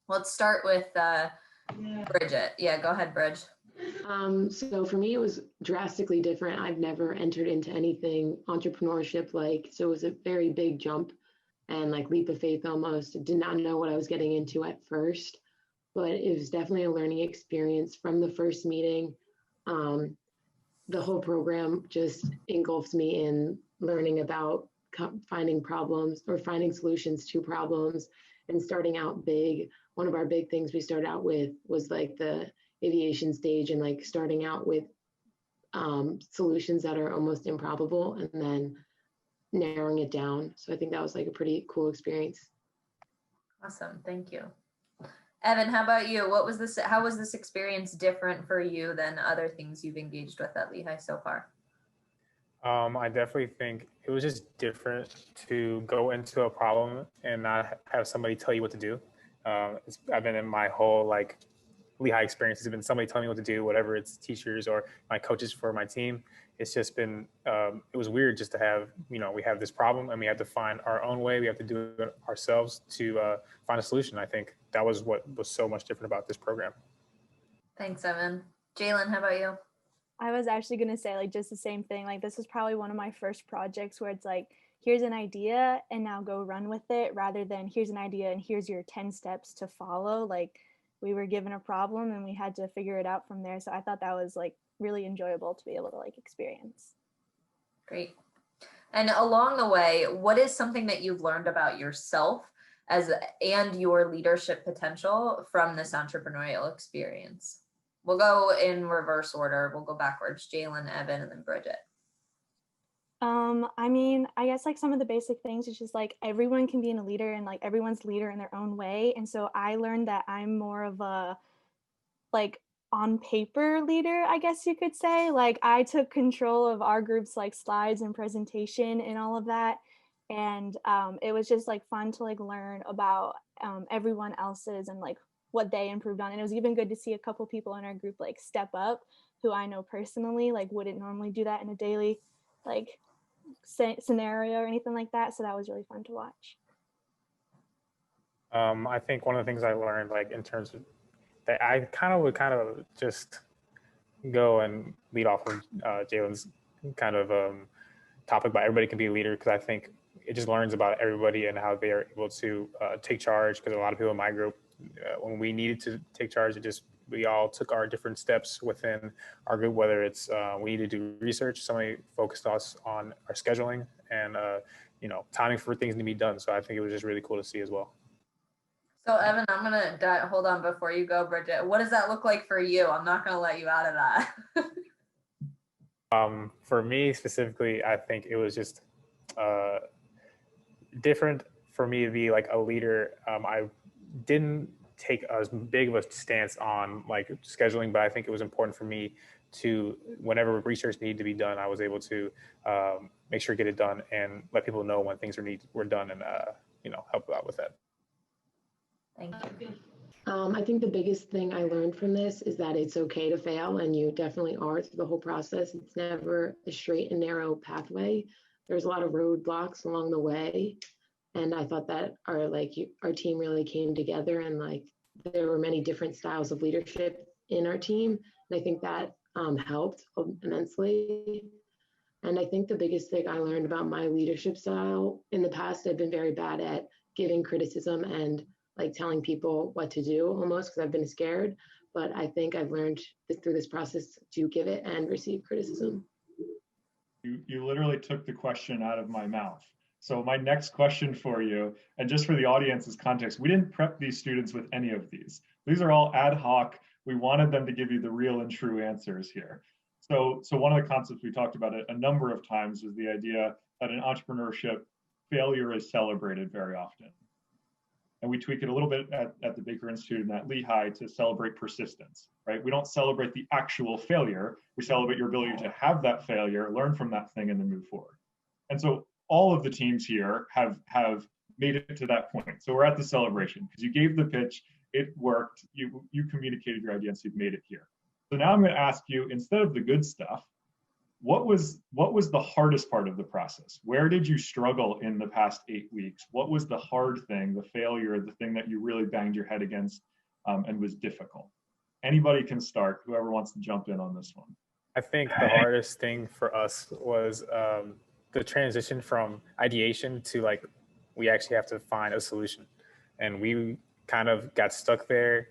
Let's start with Bridget. Yeah, go ahead, Bridge. So for me, it was drastically different. I've never entered into anything entrepreneurship like, so it was a very big jump and like leap of faith almost. Did not know what I was getting into at first, but it was definitely a learning experience from the first meeting. The whole program just engulfs me in learning about finding problems or finding solutions to problems and starting out big. One of our big things we started out with was like the aviation stage and like starting out with solutions that are almost improbable and then narrowing it down. So I think that was like a pretty cool experience. Awesome, thank you. Evan, how about you? How was this experience different for you than other things you've engaged with at Lehigh so far? I definitely think it was just different to go into a problem and not have somebody tell you what to do. I've been in my whole like Lehigh experience has been somebody telling me what to do, whatever it's teachers or my coaches for my team. It's just been, it was weird just to have, we have this problem and we have to find our own way. We have to do it ourselves to find a solution. I think that was what was so much different about this program. Thanks, Evan. Jaelynn, how about you? I was actually going to say like just the same thing. Like this was probably one of my first projects where it's like, here's an idea and now go run with it rather than here's an idea and here's your 10 steps to follow. Like we were given a problem and we had to figure it out from there. So I thought that was like really enjoyable to be able to like experience. Great. And along the way, what is something that you've learned about yourself and your leadership potential from this entrepreneurial experience? We'll go in reverse order. We'll go backwards. Jaelynn, Evan, and then Bridget. I mean, I guess like some of the basic things is just like everyone can be a leader and like everyone's leader in their own way. And so I learned that I'm more of a like on paper leader, I guess you could say. Like I took control of our group's like slides and presentation and all of that. And it was just like fun to like learn about everyone else's and like what they improved on. And it was even good to see a couple people in our group like step up who I know personally like wouldn't normally do that in a daily like scenario or anything like that. So that was really fun to watch. I think one of the things I learned like in terms of that I would just go and lead off of Jaelynn's kind of topic about everybody can be a leader, because I think it just learns about everybody and how they are able to take charge, because a lot of people in my group, when we needed to take charge, we all took our different steps within our group, whether it's we needed to do research, somebody focused us on our scheduling and timing for things to be done. So I think it was just really cool to see as well. So Evan, I'm gonna hold on before you go, Bridget. What does that look like for you? I'm not gonna let you out of that. For me specifically, I think it was just different for me to be like a leader. I didn't take as big of a stance on like scheduling, but I think it was important for me to, whenever research needed to be done, I was able to make sure to get it done and let people know when things were done and help out with that. Thank you. I think the biggest thing I learned from this is that it's okay to fail, and you definitely are through the whole process. It's never a straight and narrow pathway. There's a lot of roadblocks along the way. And I thought that our team really came together, and like there were many different styles of leadership in our team. And I think that helped immensely. And I think the biggest thing I learned about my leadership style in the past, I've been very bad at giving criticism and like telling people what to do almost, because I've been scared. But I think I've learned through this process to give it and receive criticism. You literally took the question out of my mouth. So my next question for you, and just for the audience's context, we didn't prep these students with any of these. These are all ad hoc. We wanted them to give you the real and true answers here. So one of the concepts we talked about a number of times was the idea that in entrepreneurship, failure is celebrated very often. And we tweak it a little bit at the Baker Institute and at Lehigh to celebrate persistence, right? We don't celebrate the actual failure. We celebrate your ability to have that failure, learn from that thing, and then move forward. And so all of the teams here have made it to that point. So we're at the celebration because you gave the pitch, it worked, you communicated your idea, and so you've made it here. So now I'm going to ask you, instead of the good stuff, what was the hardest part of the process? Where did you struggle in the past 8 weeks? What was the hard thing, the failure, the thing that you really banged your head against and was difficult? Anybody can start, whoever wants to jump in on this one. I think the hardest thing for us was the transition from ideation to like, we actually have to find a solution. And we kind of got stuck there.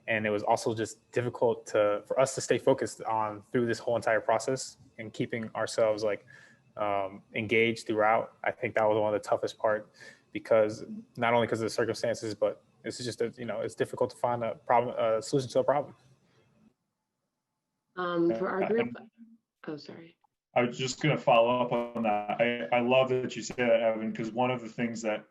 And it was also just difficult for us to stay focused on through this whole entire process and keeping ourselves like engaged throughout. I think that was one of the toughest part, because not only because of the circumstances, but this is just it's difficult to find a solution to a problem. For our group, oh, sorry. I was just going to follow up on that. I love that you say that, Evan, because one of the things that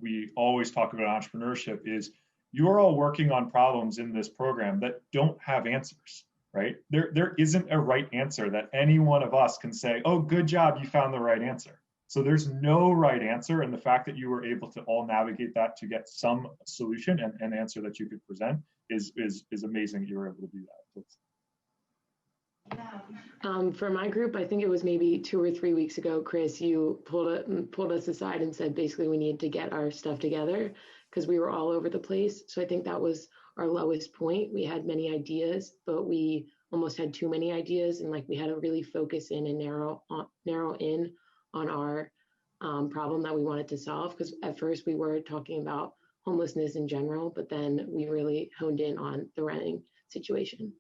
we always talk about entrepreneurship is you are all working on problems in this program that don't have answers, right? There isn't a right answer that any one of us can say, oh, good job, you found the right answer. So there's no right answer. And the fact that you were able to all navigate that to get some solution and answer that you could present is amazing that you were able to do that. For my group, I think it was maybe 2 or 3 weeks ago, Chris, you pulled us aside and said, basically, we need to get our stuff together because we were all over the place. So I think that was our lowest point. We had many ideas, but we almost had too many ideas. And like, we had to really focus in and narrow in on our problem that we wanted to solve. Because at first we were talking about homelessness in general, but then we really honed in on the renting situation.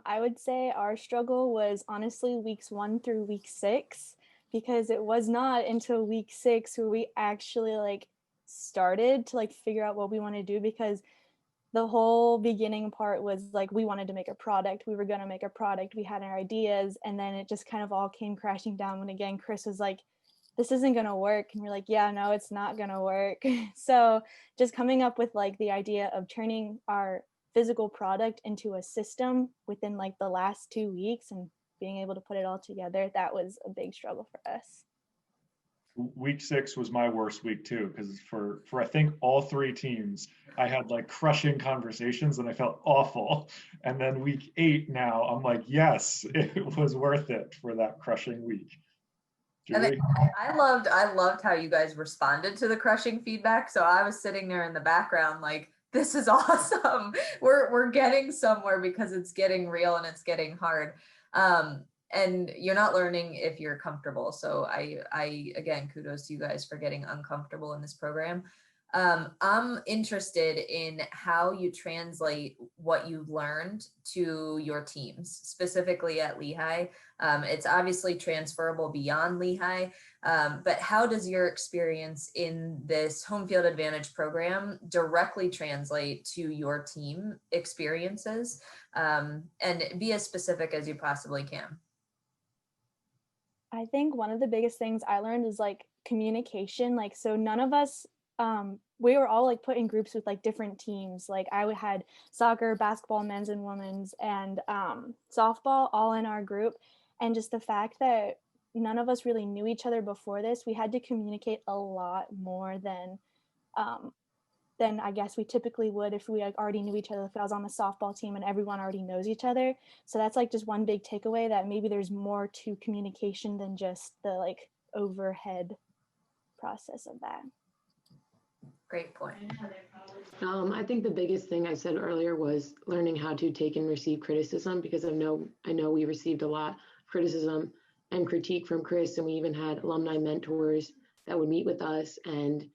I would say our struggle was honestly weeks 1 through week 6, because it was not until week 6 where we actually like started to like figure out what we want to do, because the whole beginning part was like we wanted to make a product. We were going to make a product. We had our ideas, and then it just kind of all came crashing down when again Chris was like, this isn't going to work. And we're like, yeah, no, it's not going to work. So just coming up with like the idea of turning our physical product into a system within like the last 2 weeks and being able to put it all together, that was a big struggle for us. Week 6 was my worst week too, because for I think all 3 teams, I had like crushing conversations and I felt awful. And then week 8 now, I'm like, yes, it was worth it for that crushing week. And I loved how you guys responded to the crushing feedback. So I was sitting there in the background like, this is awesome. We're getting somewhere because it's getting real and it's getting hard. And you're not learning if you're comfortable. So I again, kudos to you guys for getting uncomfortable in this program. I'm interested in how you translate what you've learned to your teams, specifically at Lehigh. It's obviously transferable beyond Lehigh, but how does your experience in this Homefield Advantage program directly translate to your team experiences? And be as specific as you possibly can. I think one of the biggest things I learned is like communication. Like, so none of us, we were all like put in groups with like different teams. Like I had soccer, basketball, men's and women's, and softball all in our group. And just the fact that none of us really knew each other before this, we had to communicate a lot more than I guess we typically would if we like already knew each other, if I was on a softball team and everyone already knows each other. So that's like just one big takeaway, that maybe there's more to communication than just the like overhead process of that. Great point. I think the biggest thing I said earlier was learning how to take and receive criticism, because I know we received a lot of criticism and critique from Chris, and we even had alumni mentors that would meet with us, and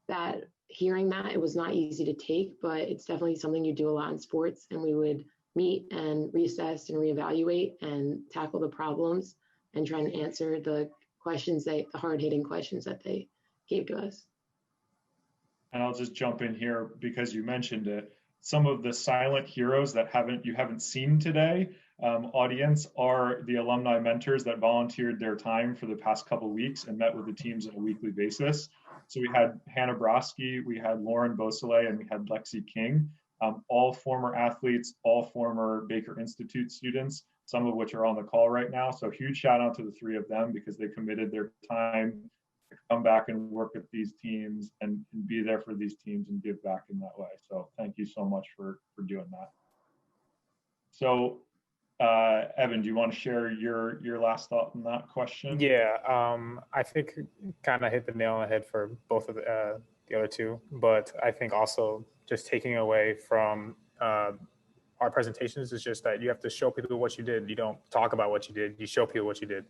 that hearing that, it was not easy to take, but it's definitely something you do a lot in sports, and we would meet and reassess and reevaluate and tackle the problems and try and answer the questions, the hard-hitting questions that they gave to us. And I'll just jump in here because you mentioned it. Some of the silent heroes that you haven't seen today, audience, are the alumni mentors that volunteered their time for the past couple of weeks and met with the teams on a weekly basis. So we had Hannah Broski, we had Lauren Beausoleil, and we had Lexi King, all former athletes, all former Baker Institute students, some of which are on the call right now. So huge shout out to the 3 of them, because they committed their time to come back and work with these teams and be there for these teams and give back in that way. So thank you so much for doing that. So Evan, do you want to share your last thought on that question? Yeah, I think kind of hit the nail on the head for both of the other two, but I think also just taking away from our presentations is just that you have to show people what you did. You don't talk about what you did, you show people what you did.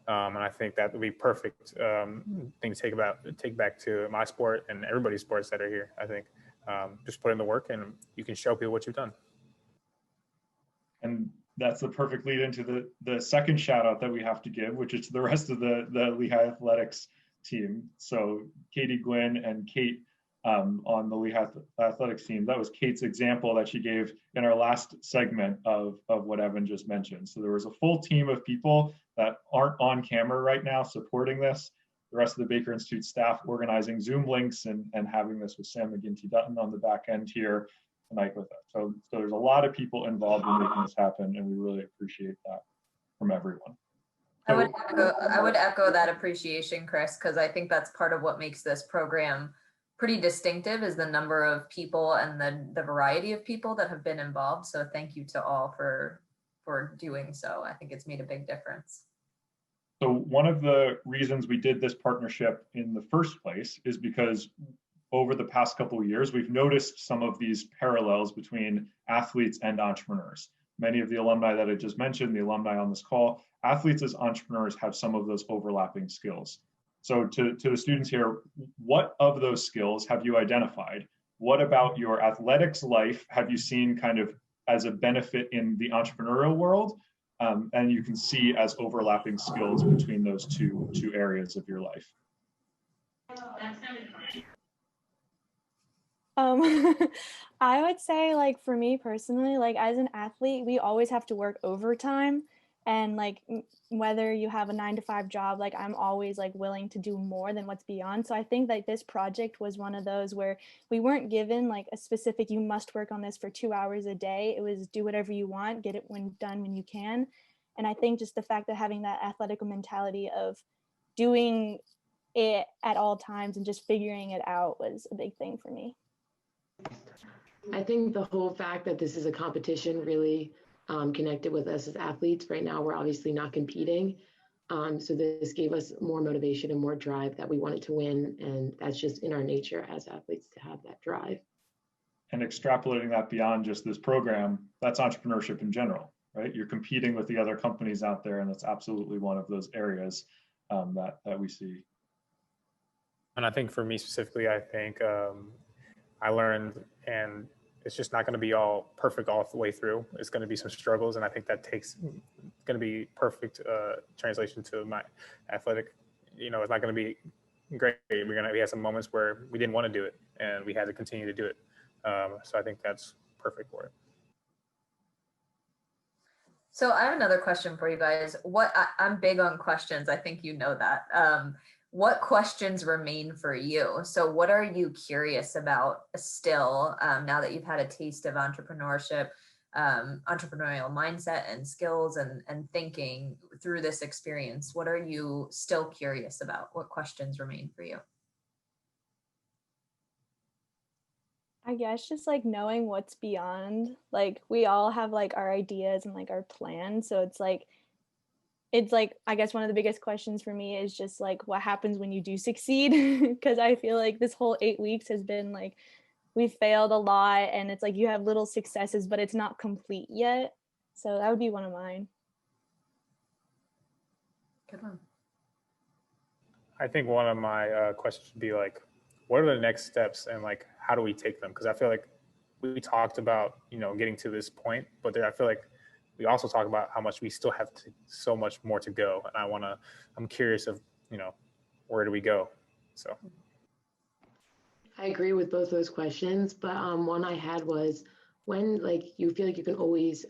And I think that would be perfect thing to take back to my sport and everybody's sports that are here. I think just put in the work and you can show people what you've done. And that's the perfect lead into the second shout out that we have to give, which is to the rest of the Lehigh athletics team. So Katie Gwynn and Kate on the Lehigh athletics team. That was Kate's example that she gave in our last segment of what Evan just mentioned. So there was a full team of people that aren't on camera right now supporting this. The rest of the Baker Institute staff organizing Zoom links and having this with Sam McGinty Dutton on the back end here tonight with us. So there's a lot of people involved in making this happen, and we really appreciate that from everyone. I would echo that appreciation, Chris, because I think that's part of what makes this program pretty distinctive is the number of people and the variety of people that have been involved. So thank you to all for doing so. I think it's made a big difference. So one of the reasons we did this partnership in the first place is because over the past couple of years, we've noticed some of these parallels between athletes and entrepreneurs. Many of the alumni that I just mentioned, the alumni on this call, athletes as entrepreneurs have some of those overlapping skills. So to the students here, what of those skills have you identified? What about your athletics life have you seen kind of as a benefit in the entrepreneurial world? And you can see as overlapping skills between those two areas of your life. I would say, like, for me personally, like as an athlete, we always have to work overtime, and like whether you have a 9-to-5 job, like I'm always like willing to do more than what's beyond. So I think that this project was one of those where we weren't given like a specific, you must work on this for 2 hours a day. It was do whatever you want, get it done when you can. And I think just the fact that having that athletic mentality of doing it at all times and just figuring it out was a big thing for me. I think the whole fact that this is a competition really connected with us as athletes. Right now, we're obviously not competing. So this gave us more motivation and more drive that we wanted to win. And that's just in our nature as athletes to have that drive. And extrapolating that beyond just this program, that's entrepreneurship in general, right? You're competing with the other companies out there, and that's absolutely one of those areas that we see. And I think for me specifically, I think I learned, and it's just not going to be all perfect all the way through. It's going to be some struggles, and I think that takes going to be perfect translation to my athletic. You know, it's not going to be great. We had some moments where we didn't want to do it, and we had to continue to do it. So I think that's perfect for it. So I have another question for you guys. I'm big on questions. I think you know that. What questions remain for you? So what are you curious about still now that you've had a taste of entrepreneurship, entrepreneurial mindset and skills and thinking through this experience? What are you still curious about? What questions remain for you? I guess just like knowing what's beyond, like we all have like our ideas and like our plans. So it's like, I guess one of the biggest questions for me is just like, what happens when you do succeed? Because I feel like this whole 8 weeks has been like, we failed a lot, and it's like you have little successes, but it's not complete yet. So that would be one of mine. Good one. I think one of my questions would be like, what are the next steps, and like, how do we take them? Because I feel like we talked about, you know, getting to this point, but I feel like we also talk about how much we still have so much more to go. And I'm curious of, you know, where do we go? So. I agree with both those questions, but one I had was when like you feel like you can always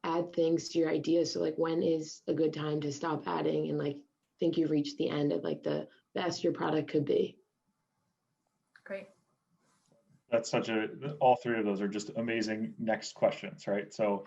add things to your ideas. So like when is a good time to stop adding and like think you've reached the end of like the best your product could be? Great. That's all three of those are just amazing next questions, right? So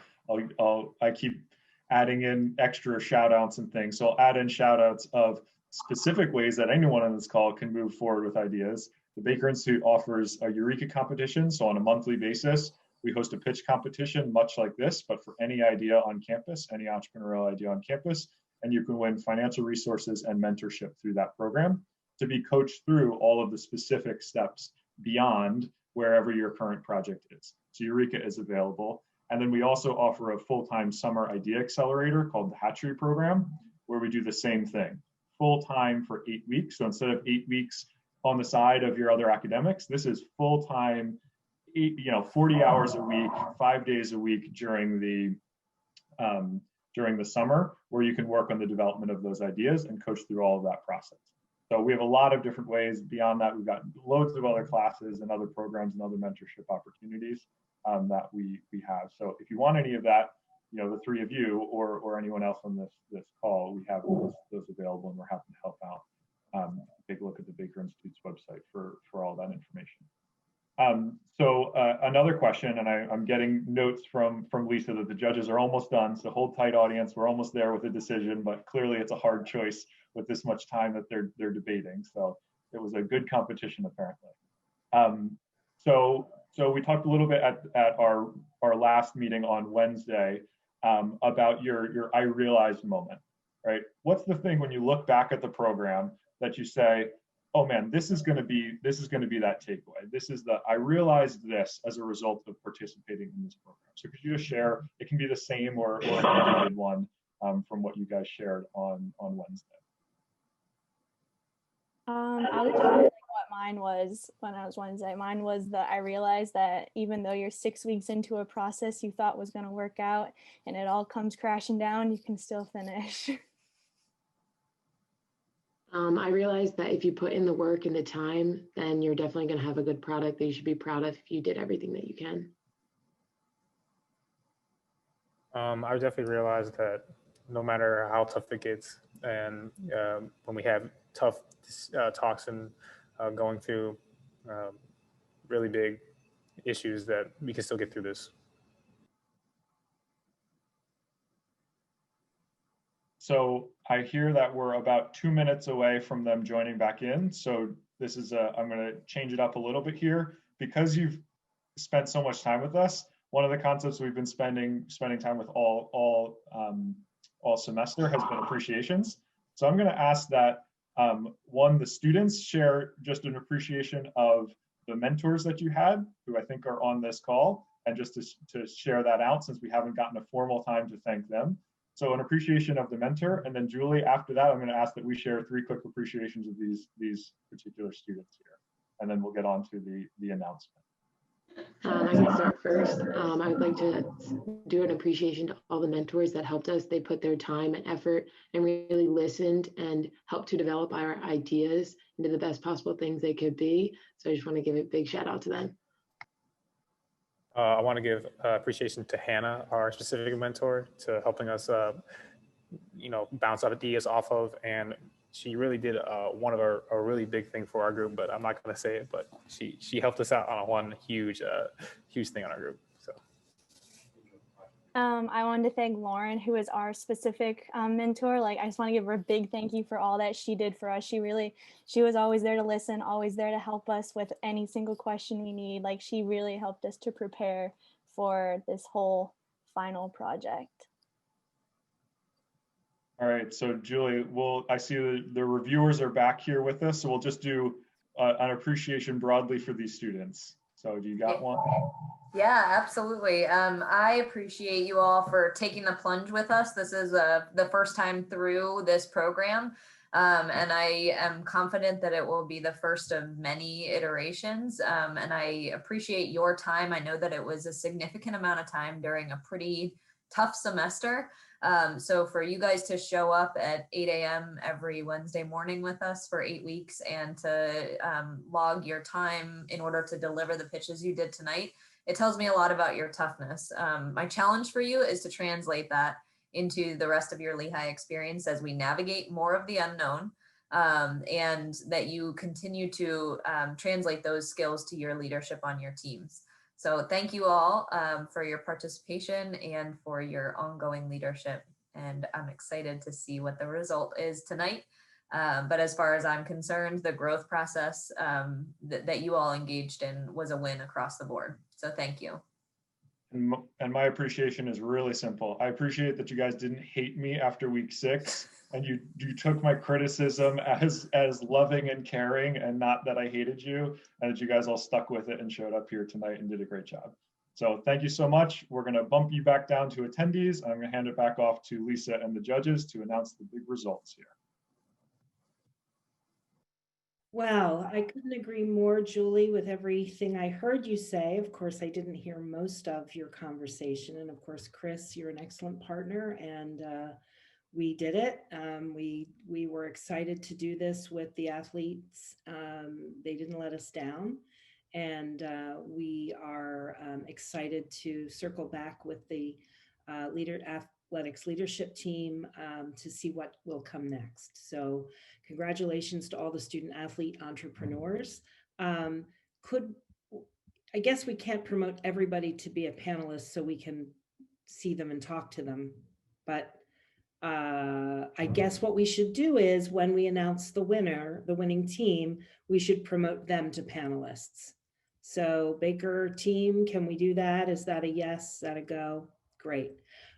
I keep adding in extra shout outs and things. So I'll add in shout outs of specific ways that anyone on this call can move forward with ideas. The Baker Institute offers a Eureka competition. So on a monthly basis, We host a pitch competition much like this, but for any idea on campus, any entrepreneurial idea on campus, and you can win financial resources and mentorship through that program to be coached through all of the specific steps beyond wherever your current project is. So Eureka is available. And then we also offer a full-time summer idea accelerator called the Hatchery Program, where we do the same thing, full-time for 8 weeks. So instead of 8 weeks on the side of your other academics, this is full-time, 40 hours a week, 5 days a week during the summer, where you can work on the development of those ideas and coach through all of that process. So we have a lot of different ways. Beyond that, we've got loads of other classes and other programs and other mentorship opportunities that we have. So if you want any of that, the three of you or anyone else on this call, we have those available, and we're happy to help out. Take a look at the Baker Institute's website for all that information. So another question, and I'm getting notes from Lisa that the judges are almost done. So hold tight, audience. We're almost there with a decision, but clearly it's a hard choice with this much time that they're debating. So it was a good competition, apparently. So we talked a little bit at our last meeting on Wednesday about your I realized moment, right? What's the thing when you look back at the program that you say, oh man, this is going to be that takeaway. This is I realized this as a result of participating in this program. So could you just share? It can be the same or an updated one from what you guys shared on Wednesday. I'll just share what mine was when I was Wednesday. Mine was that I realized that even though you're 6 weeks into a process you thought was going to work out and it all comes crashing down, you can still finish. I realized that if you put in the work and the time, then you're definitely going to have a good product that you should be proud of if you did everything that you can. I definitely realized that no matter how tough it gets, and when we have tough talks and going through really big issues, that we can still get through this. So I hear that we're about 2 minutes away from them joining back in. So this is I'm going to change it up a little bit here. Because you've spent so much time with us, one of the concepts we've been spending time with all semester has been appreciations. So I'm going to ask that the students share just an appreciation of the mentors that you had, who I think are on this call, and just to share that out since we haven't gotten a formal time to thank them. So an appreciation of the mentor, and then Julie, after that, I'm going to ask that we share 3 quick appreciations of these particular students here, and then we'll get on to the announcement. I can start first. I would like to do an appreciation to all the mentors that helped us. They put their time and effort and really listened and helped to develop our ideas into the best possible things they could be. So I just want to give a big shout out to them. I want to give appreciation to Hannah, our specific mentor, to helping us, bounce ideas off of. And she really did one of a really big thing for our group, but I'm not going to say it. But she helped us out on one huge thing on our group. So. I wanted to thank Lauren, who is our specific mentor. I just want to give her a big thank you for all that she did for us. She was always there to listen, always there to help us with any single question we need. She really helped us to prepare for this whole final project. All right, so Julie, I see the reviewers are back here with us, so we'll just do an appreciation broadly for these students. So do you got one? Yeah, absolutely. I appreciate you all for taking the plunge with us. This is the first time through this program, and I am confident that it will be the first of many iterations, and I appreciate your time. I know that it was a significant amount of time during a pretty tough semester. So for you guys to show up at 8 a.m. every Wednesday morning with us for 8 weeks and to log your time in order to deliver the pitches you did tonight, it tells me a lot about your toughness. My challenge for you is to translate that into the rest of your Lehigh experience as we navigate more of the unknown, and that you continue to translate those skills to your leadership on your teams. So thank you all for your participation and for your ongoing leadership. And I'm excited to see what the result is tonight. But as far as I'm concerned, the growth process that you all engaged in was a win across the board. So thank you. And my appreciation is really simple. I appreciate that you guys didn't hate me after week 6, and you took my criticism as loving and caring, and not that I hated you, and that you guys all stuck with it and showed up here tonight and did a great job. So thank you so much. We're going to bump you back down to attendees. I'm going to hand it back off to Lisa and the judges to announce the big results here. Well, I couldn't agree more, Julie, with everything I heard you say. Of course, I didn't hear most of your conversation. And of course, Chris, you're an excellent partner, and we did it. We were excited to do this with the athletes. They didn't let us down. And we are excited to circle back with the athletics leadership team to see what will come next. So congratulations to all the student athlete entrepreneurs. I guess we can't promote everybody to be a panelist so we can see them and talk to them, but I guess what we should do is when we announce the winner, the winning team, we should promote them to panelists. So Baker team, can we do that? Is that a yes? Is that a go? Great.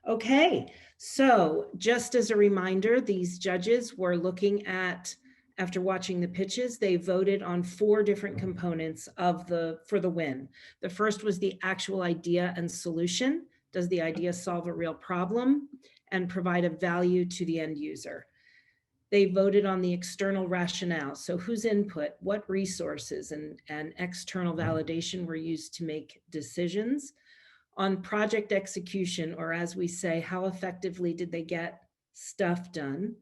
Okay, so just as a reminder, these judges were looking at, after watching the pitches, they voted on 4 different components for the win. The first was the actual idea and solution. Does the idea solve a real problem and provide a value to the end user? They voted on the external rationale. So whose input, what resources and external validation were used to make decisions? On project execution, or as we say, how effectively did they get stuff done?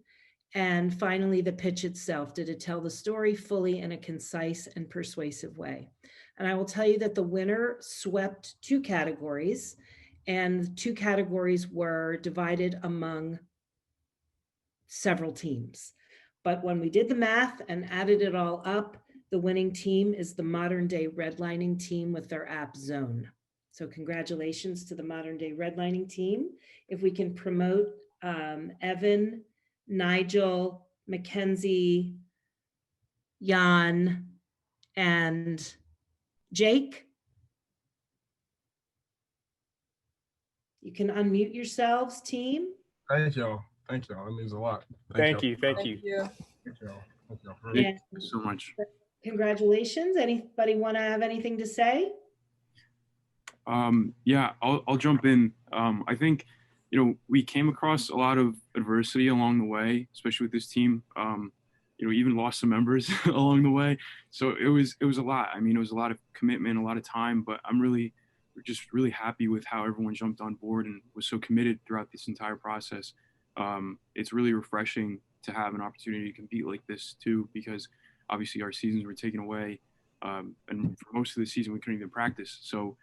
And finally, the pitch itself. Did it tell the story fully in a concise and persuasive way? And I will tell you that the winner swept 2 categories, and the 2 categories were divided among several teams. But when we did the math and added it all up, the winning team is the modern day redlining team with their app Zone. So congratulations to the modern day redlining team. If we can promote Evan, Nigel, Mackenzie, Jan, and Jake. You can unmute yourselves, team. Thank y'all. Thank y'all. That means a lot. Thank you. Thank y'all. Thank you so much. Congratulations. Anybody want to have anything to say? Yeah, I'll jump in. I think, we came across a lot of adversity along the way, especially with this team. Even lost some members along the way. So it was a lot. I mean, it was a lot of commitment, a lot of time, but we're just really happy with how everyone jumped on board and was so committed throughout this entire process. It's really refreshing to have an opportunity to compete like this too, because obviously our seasons were taken away. And for most of the season, we couldn't even practice. So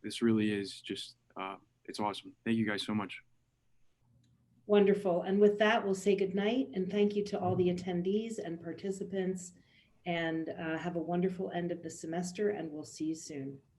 this really is just, it's awesome. Thank you guys so much. Wonderful. And with that, we'll say good night and thank you to all the attendees and participants, and have a wonderful end of the semester, and we'll see you soon.